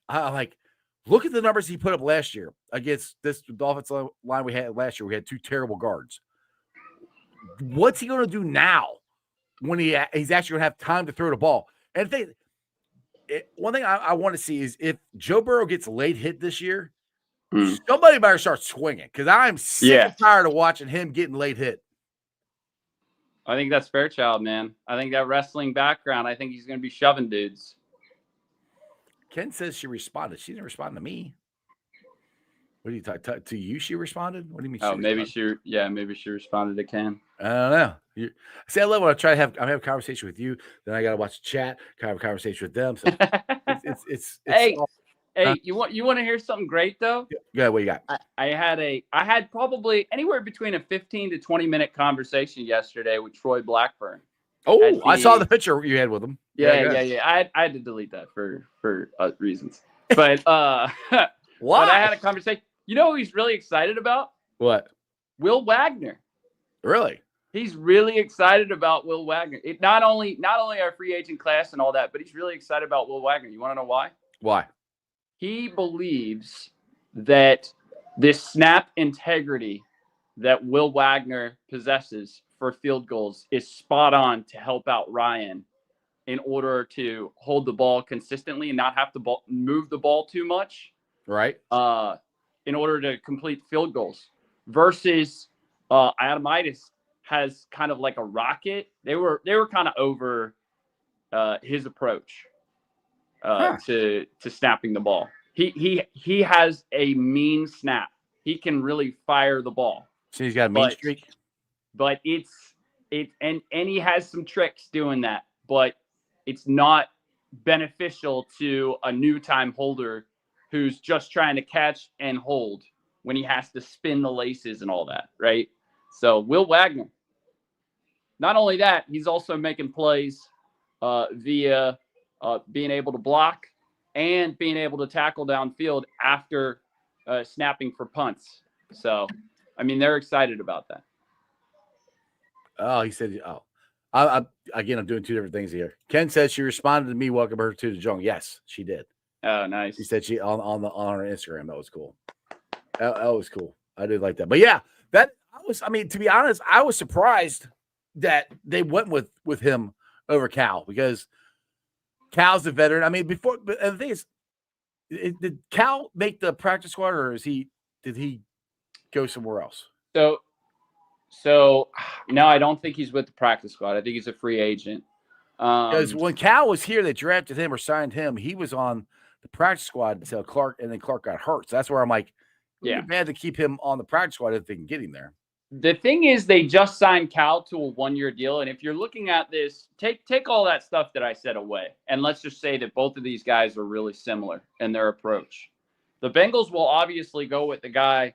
Look at the numbers he put up last year against this offensive line we had last year. We had 2 terrible guards. What's he going to do now when he's actually going to have time to throw the ball? And one thing I want to see is if Joe Burrow gets late hit this year, somebody better start swinging because I'm sick and tired of watching him getting late hit. I think that's Fairchild, man. I think that wrestling background, I think he's going to be shoving dudes. Ken says she responded. She didn't respond to me. What do you talk to you? She responded. What do you mean? Maybe she responded to Ken. I don't know. See, I love when I try to have a conversation with you. Then I got to watch the chat. Have a conversation with them. So it's hey, you want to hear something great though? Yeah, what you got? I had probably anywhere between a 15 to 20-minute conversation yesterday with Troy Blackburn. Oh, I saw the picture you had with him. Yeah. I had to delete that for reasons. But why? But I had a conversation. You know who he's really excited about? What? Will Wagner. Really? He's really excited about Will Wagner. It not only our free agent class and all that, but he's really excited about Will Wagner. You want to know why? Why? He believes that this snap integrity that Will Wagner possesses for field goals is spot on to help out Ryan in order to hold the ball consistently and not have to move the ball too much. Right. In order to complete field goals versus Adamitis has kind of like a rocket. They were kind of over his approach to snapping the ball. He has a mean snap. He can really fire the ball. So he's got a mean streak. But and he has some tricks doing that, but it's not beneficial to a new time holder who's just trying to catch and hold when he has to spin the laces and all that, right? So Will Wagner, not only that, he's also making plays via being able to block and being able to tackle downfield after snapping for punts. So, I mean, they're excited about that. Oh, he said, I'm doing two different things here. Ken says she responded to me, welcome her to the jungle. Yes, she did. Oh, nice. He said she on her Instagram. That was cool. That was cool. I did like that. But yeah, to be honest, I was surprised that they went with him over Cal because Cal's the veteran. I mean, but the thing is, did Cal make the practice squad or did he go somewhere else? So no, I don't think he's with the practice squad. I think he's a free agent. Because when Cal was here, they drafted him or signed him. He was on the practice squad until Clark, and then Clark got hurt. So that's where I'm like, it'd be bad to keep him on the practice squad if they can get him there. The thing is, they just signed Cal to a 1-year deal, and if you're looking at this, take all that stuff that I said away, and let's just say that both of these guys are really similar in their approach. The Bengals will obviously go with the guy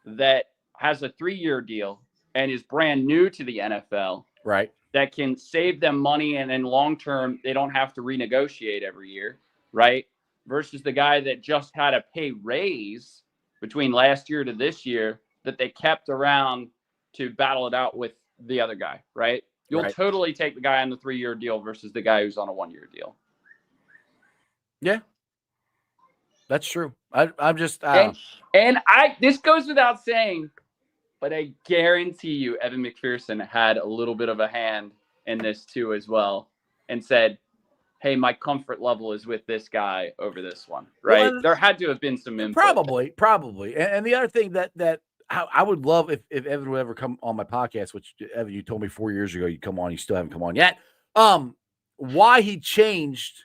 that has a 3-year deal and is brand new to the NFL, right? That can save them money, and in long term, they don't have to renegotiate every year, right? Versus the guy that just had a pay raise between last year to this year that they kept around to battle it out with the other guy, right? You'll totally take the guy on the 3-year deal versus the guy who's on a 1-year deal. Yeah, that's true. I'm just this goes without saying, but I guarantee you Evan McPherson had a little bit of a hand in this too as well and said, hey, my comfort level is with this guy over this one, right? Well, there had to have been some input. Probably. And the other thing that I would love if Evan would ever come on my podcast, which Evan, you told me 4 years ago you'd come on, you still haven't come on yet. Why he changed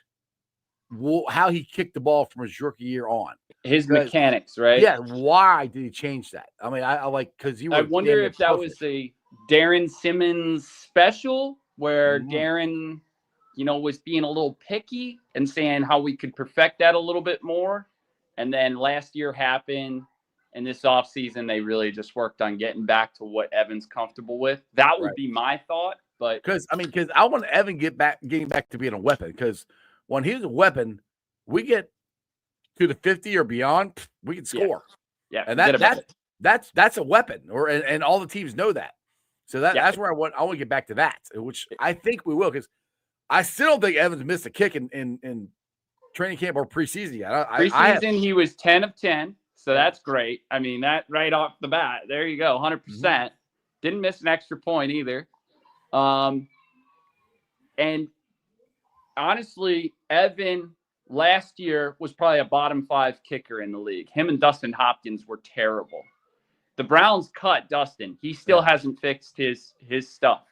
how he kicked the ball from his rookie year on. His mechanics, right? Yeah. Why did he change that? I mean, I like, because you. I wonder if that was a Darren Simmons special where Darren, was being a little picky and saying how we could perfect that a little bit more. And then last year happened, and this offseason they really just worked on getting back to what Evan's comfortable with. That would be my thought. But because I want Evan getting back to being a weapon. Because when he's a weapon, we get to the 50 or beyond, we can score. Yeah. And that's a weapon, and all the teams know that. So that's where I want to get back to that, which I think we will, because I still don't think Evans missed a kick in training camp or preseason yet. Preseason, he was 10 of 10, so that's great. I mean, that right off the bat, there you go, 100%. Didn't miss an extra point either. And honestly, Evan last year was probably a bottom 5 kicker in the league. Him and Dustin Hopkins were terrible. The Browns cut Dustin. He still hasn't fixed his stuff.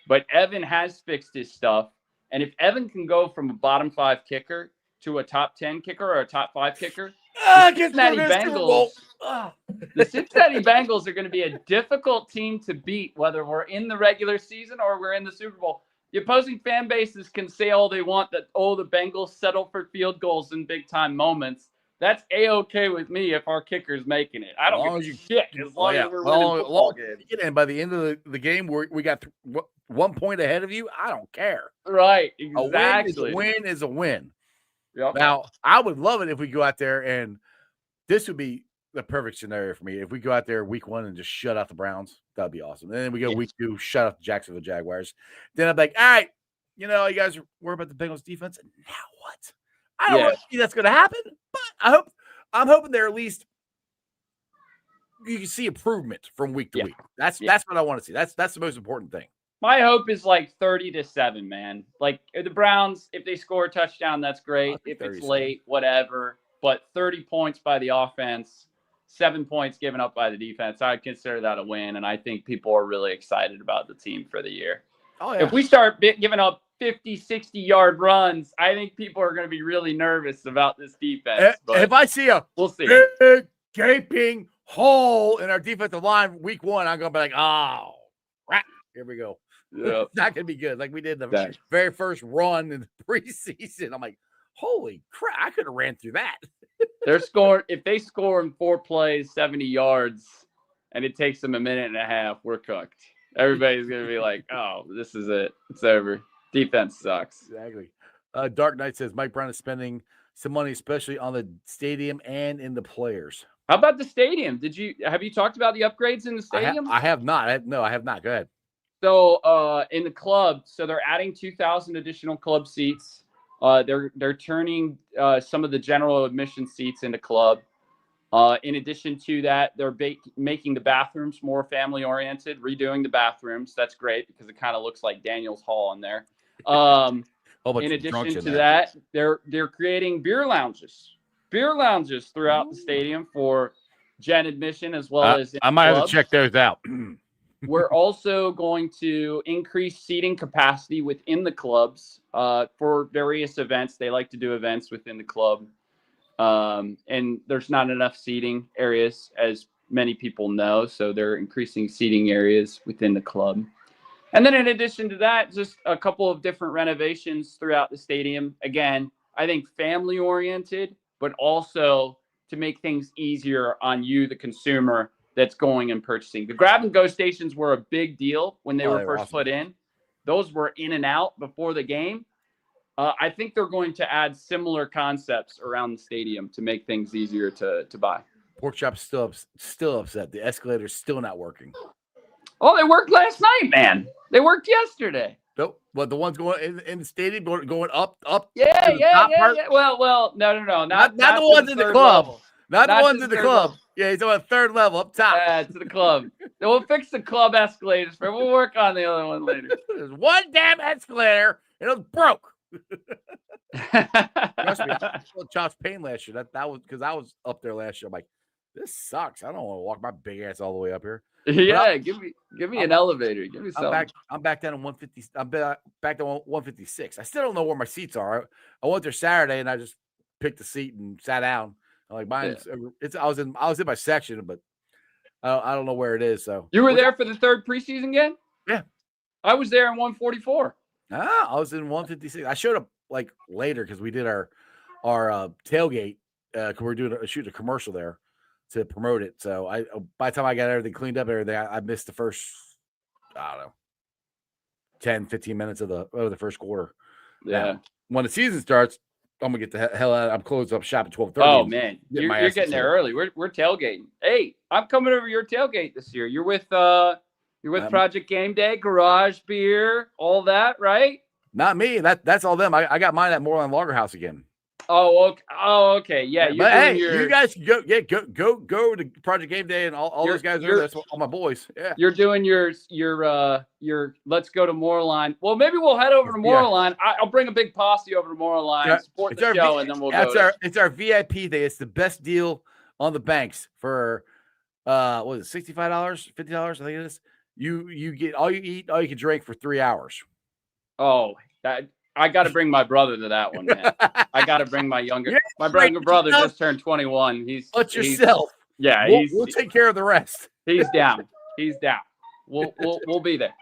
But Evan has fixed his stuff. And if Evan can go from a bottom 5 kicker to a top 10 kicker or a top 5 kicker, the Cincinnati Bengals are going to be a difficult team to beat, whether we're in the regular season or we're in the Super Bowl. The opposing fan bases can say all they want that, the Bengals settle for field goals in big-time moments. That's A-okay with me if our kicker's making it. I don't give a shit as long as we're winning football games. And by the end of the game, we got 1 point ahead of you. I don't care. Right, exactly. A win is a win. Yep. Now, I would love it if we go out there, and this would be the perfect scenario for me. If we go out there week 1 and just shut out the Browns, that'd be awesome. And then we go week 2, shut out the Jacksonville Jaguars. Then I'm like, all right, you guys are worried about the Bengals defense. And now what? I don't want to see that's going to happen, but I'm hoping they're at least you can see improvement from week to week. That's what I want to see. That's the most important thing. My hope is like 30-7, man. Like the Browns, if they score a touchdown, that's great. If it's late, whatever. But 30 points by the offense, 7 points given up by the defense, I'd consider that a win. And I think people are really excited about the team for the year. Oh, yeah. If we start giving up 50, 60-yard runs, I think people are going to be really nervous about this defense. But if I see we'll see. Big gaping hole in our defensive line week 1, I'm going to be like, oh, crap. Here we go. Yep. It's not going to be good. Like we did the very first run in the preseason. I'm like, holy crap, I could have ran through that. If they score in 4 plays, 70 yards, and it takes them a minute and a half, we're cooked. Everybody's going to be like, oh, this is it. It's over. Defense sucks. Exactly. Dark Knight says Mike Brown is spending some money, especially on the stadium and in the players. How about the stadium? Have you talked about the upgrades in the stadium? I have not. I have not. Go ahead. So in the club, they're adding 2,000 additional club seats. They're turning some of the general admission seats into club. In addition to that, they're making the bathrooms more family oriented, redoing the bathrooms. That's great because it kind of looks like Daniel's Hall in there. In addition to that, they're creating beer lounges throughout the stadium for gen admission as well as I might have to check those out. We're also going to increase seating capacity within the clubs for various events. They like to do events within the club. And there's not enough seating areas, as many people know. So they're increasing seating areas within the club. And then in addition to that, just a couple of different renovations throughout the stadium. Again, I think family oriented, but also to make things easier on you, the consumer, that's going and purchasing. The grab and go stations were a big deal when they were first put in. Those were in and out before the game. I think they're going to add similar concepts around the stadium to make things easier to buy. Pork Chop's still upset. The escalator's still not working. Oh, they worked last night, man. They worked yesterday. Nope. But the ones going in the stadium going up. Yeah. Well, no. Not the ones in the club. Level. Not the ones in the club. Level. Yeah, he's on the 3rd level up top. To the club. We'll fix the club escalators. We'll work on the other one later. There's one damn escalator, and it was broke. Trust me, I felt Josh pain last year. That was because I was up there last year. I'm like, this sucks. I don't want to walk my big ass all the way up here. Yeah, give me an elevator. Give me something. I'm back down to 150. I'm back to 156. I still don't know where my seats are. I went there Saturday and I just picked a seat and sat down. I'm like, mine's I was in my section, but I don't know where it is. So you were there for the 3rd preseason game? Yeah, I was there in 144. I was in 156. I showed up like later because we did our tailgate. Cause we're shooting a commercial there to promote it. So by the time I got everything cleaned up, I missed the first, I don't know, 10, 15 minutes of the first quarter. Yeah. Now, when the season starts, I'm gonna get the hell out. I'm closing up shop at 12:30. Oh man, you're getting there early. We're tailgating. Hey, I'm coming over your tailgate this year. You're with Project Game Day, Garage Beer, all that, right? Not me. That's all them. I got mine at Moreland Lager House again. Oh, okay. Oh, okay. Yeah, you're but doing hey, your. you guys go, yeah, go to Project Game Day and all those guys are there. That's all my boys. Yeah, You're doing your let's go to Moorline. Well, maybe we'll head over to Moorline. I'll bring a big posse over to Moorline, support the show, and then we'll go. It's our VIP thing. It's the best deal on the banks for what is it, $65, $50? I think it is. You get all you eat, all you can drink for 3 hours. Oh, I got to bring my brother to that one, man. I got to bring my younger brother just turned 21. But yourself. Yeah, we'll take care of the rest. He's down. He's down. We'll be there.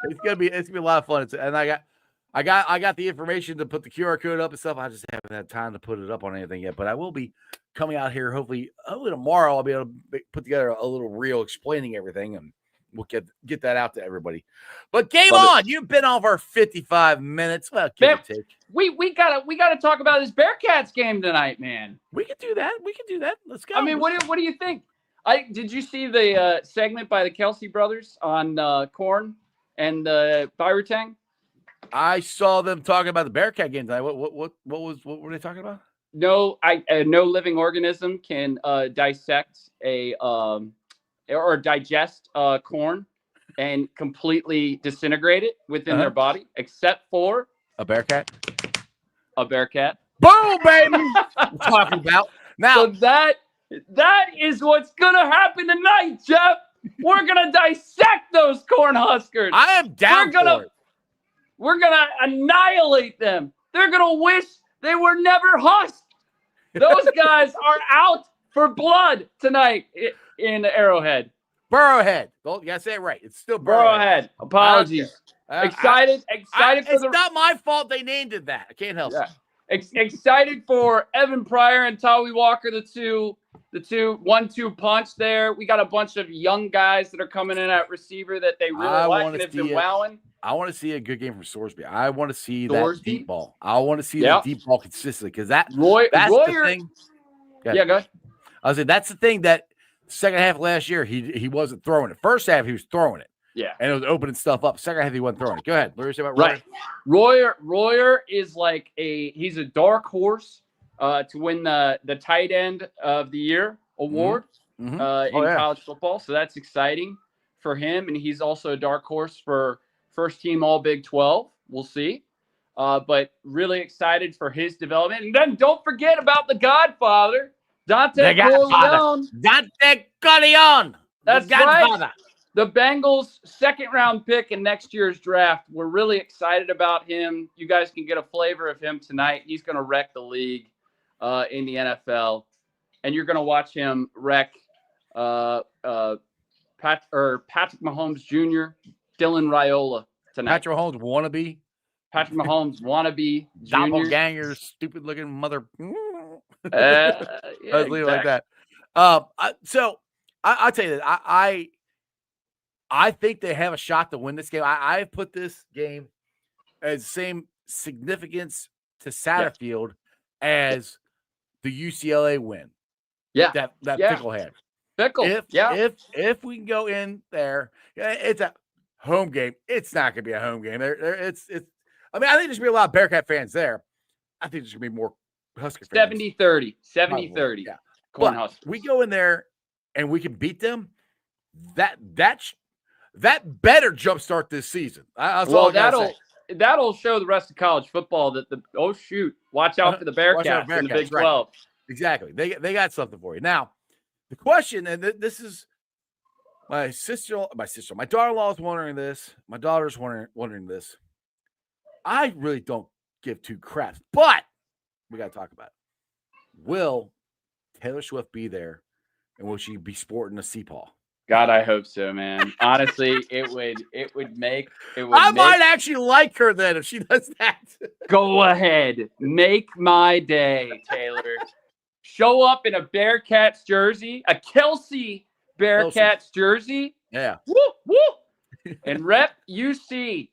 It's gonna be a lot of fun. And I got the information to put the QR code up and stuff. I just haven't had time to put it up on anything yet. But I will be coming out here hopefully tomorrow. I'll be able to put together a little reel explaining everything, and we'll get that out to everybody. But game on. You've been on for 55 minutes. Well, give or take. We gotta talk about this Bearcats game tonight, man. We can do that. Let's go. I mean, what do you think? Did you see the segment by the Kelsey brothers on Korn and Byrutang? I saw them talking about the Bearcat game tonight. What were they talking about? No living organism can dissect or digest corn and completely disintegrate it within their body, except for a Bearcat. Boom, baby! We're talking about now. So that is what's gonna happen tonight, Jeff. We're gonna dissect those corn huskers. I am down for it. We're gonna annihilate them. They're gonna wish they were never husked. Those guys are out for blood tonight in Arrowhead. Burrowhead. You gotta say it right. It's still Burrowhead. Apologies. Excited for it's not my fault they named it that. I can't help it. Excited for Evan Pryor and Tawi Walker, the two 1-2 punch there. We got a bunch of young guys that are coming in at receiver that they really like and have been wowing. I want to see a good game from Sorsby. I want to see that deep ball. I want to see the deep ball consistently because that's the thing. Yeah, go ahead. I was saying that's the thing that second half of last year he wasn't throwing it. First half he was throwing it. Yeah. And it was opening stuff up. Second half he wasn't throwing it. Go ahead. What are you saying about Royer? Royer is like he's a dark horse to win the tight end of the year award in college football. So that's exciting for him. And he's also a dark horse for first team All Big 12. We'll see. But really excited for his development. And then don't forget about the Godfather, Dante Corleone. Dante Corleone. That's right. The Bengals' second-round pick in next year's draft. We're really excited about him. You guys can get a flavor of him tonight. He's going to wreck the league in the NFL, and you're going to watch him wreck Patrick Mahomes Jr., Dylan Raiola tonight. Patrick Mahomes wannabe. Jr. Doppelganger, stupid-looking mother. Let's leave it like that. So I'll tell you that I think they have a shot to win this game. I put this game as same significance to Satterfield as the UCLA win. Yeah, that Pickle had. If we can go in there, it's a home game. It's not going to be a home game. It's. I mean, I think there's going to be a lot of Bearcat fans there. I think there's going to be more Husker fans. 70-30. 70-30. Yeah. Corn Huskers. We go in there and we can beat them. That better jumpstart this season. That'll show the rest of college football that watch out for the Bearcats in the Big 12. Right. Exactly. They got something for you. Now, the question, and this is my daughter-in-law is wondering this. My daughter's wondering this. I really don't give two craps, but we got to talk about it. Will Taylor Swift be there, and will she be sporting a C-Paw? God, I hope so, man. Honestly, it would make. Might actually like her then if she does that. Go ahead, make my day, Taylor. Show up in a Bearcats jersey, a Kelsey Bearcats jersey. Yeah. Woo, woo. And rep UC.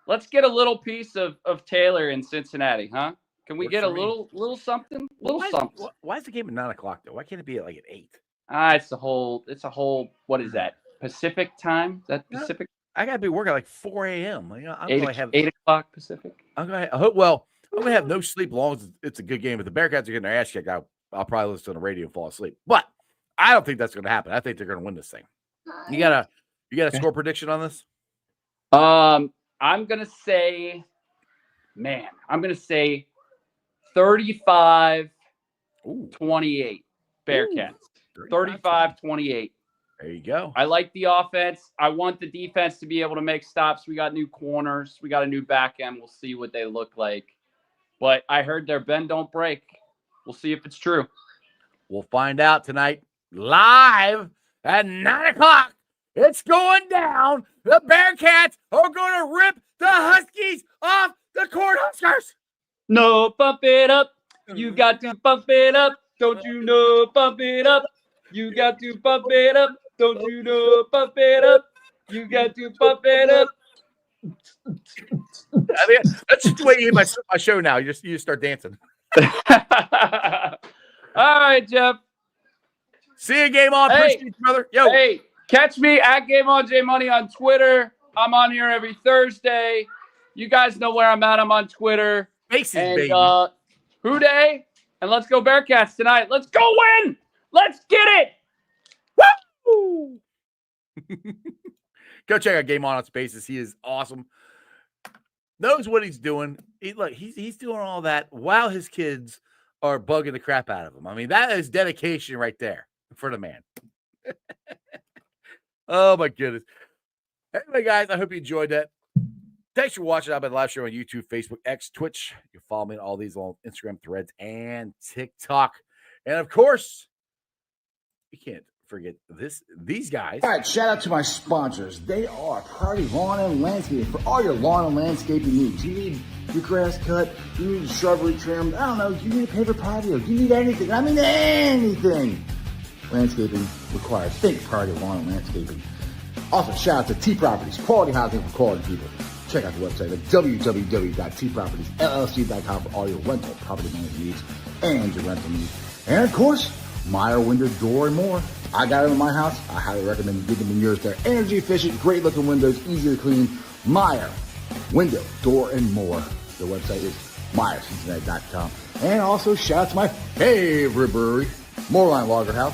Let's get a little piece of Taylor in Cincinnati, huh? Can we get a little something? Something. Why is the game at 9:00 though? Why can't it be at 8? It's a whole. What is that? Pacific time? Is that Pacific? I gotta be working at 4 a.m. I'm 8 o'clock Pacific. I'm gonna. Well, I'm going to have no sleep long as it's a good game. If the Bearcats are getting their ass kicked, I'll probably listen to the radio and fall asleep. But I don't think that's going to happen. I think they're going to win this thing. You got a score prediction on this? I'm going to say 35-28 Bearcats. 35-28. There you go. I like the offense. I want the defense to be able to make stops. We got new corners. We got a new back end. We'll see what they look like. But I heard their bend don't break. We'll see if it's true. We'll find out tonight live at 9 o'clock. It's going down. The Bearcats are going to rip the Huskies off the Cornhuskers. No, bump it up. You got to bump it up. Don't you know? Bump it up. You got to bump it up. Don't you know? Bump it up. You got to bump it up. I mean, that's just the way you end my show now. You just start dancing. All right, Jeff. See you, Game On. Hey, appreciate you, brother. Yo. Hey, catch me at Game On J Money on Twitter. I'm on here every Thursday. You guys know where I'm at. I'm on Twitter. Faces, and baby. Who Dey? And let's go Bearcats tonight. Let's go win. Let's get it. Woo! Go check out Game On Spaces. He is awesome. Knows what he's doing. He's doing all that while his kids are bugging the crap out of him. I mean, that is dedication right there for the man. Oh, my goodness. Anyway, guys, I hope you enjoyed that. Thanks for watching. I've been live show on YouTube, Facebook, X, Twitch. You can follow me on all these on Instagram, Threads, and TikTok. And, of course, you can't forget these guys. All right, shout out to my sponsors. They are Priority Lawn and Landscaping for all your lawn and landscaping needs. You need your grass cut, you need shrubbery trimmed, I don't know, you need a paper patio, you need anything. I mean anything. Landscaping required. Think Priority Lawn and Landscaping. Also, shout out to T Properties, quality housing for quality people. Check out the website at www.tpropertiesllc.com for all your rental property management needs and your rental needs. And, of course, Meyer Window Door and More. I got them in my house. I highly recommend you get them in yours. They're energy efficient, great looking windows, easy to clean. Meyer Window Door and More. The website is MeyerCincinnati.com. And also shout out to my favorite brewery, Moorline Lager House.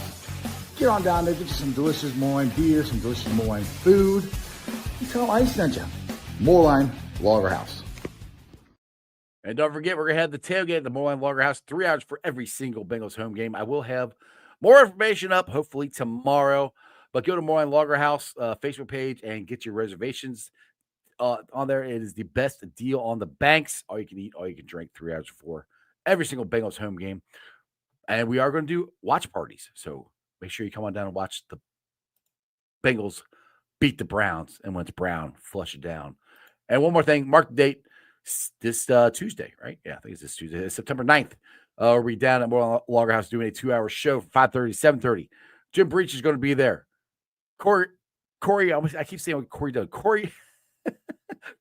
Get on down there, get you some delicious Moorline beer, some delicious Moorline food. And tell them I sent you. Moorline Lager House. And don't forget, we're going to have the tailgate at the Moorline Lager House, 3 hours for every single Bengals home game. I will have more information up, hopefully tomorrow. But go to Moorline Lager House Facebook page and get your reservations on there. It is the best deal on the banks. All you can eat, all you can drink, 3 hours for every single Bengals home game. And we are going to do watch parties. So make sure you come on down and watch the Bengals beat the Browns. And when it's Brown, flush it down. And one more thing, mark the date. This Tuesday, right? Yeah, I think it's this Tuesday. It's September 9th. We'll be down at Moorline Lager House doing a 2-hour show from 5:30 to 7:30. Jim Breach is going to be there. Corey, I keep saying what Corey does. Corey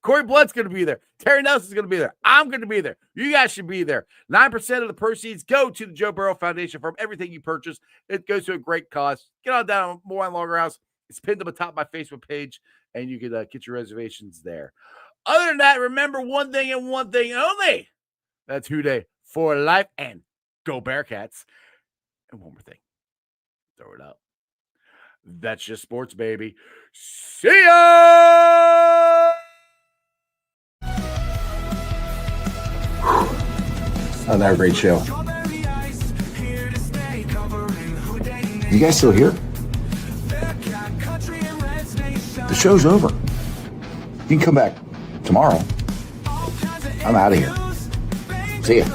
Blood's going to be there. Terry Nelson's going to be there. I'm going to be there. You guys should be there. 9% of the proceeds go to the Joe Burrow Foundation from everything you purchase. It goes to a great cause. Get on down to Moorline Lager House. It's pinned to the top of my Facebook page, and you can get your reservations there. Other than that, remember one thing and one thing only. That's Who Dey for life, and go Bearcats. And one more thing. Throw it up. That's just sports, baby. See ya! Another great show. You guys still here? The show's over. You can come back tomorrow. I'm out of here. See ya.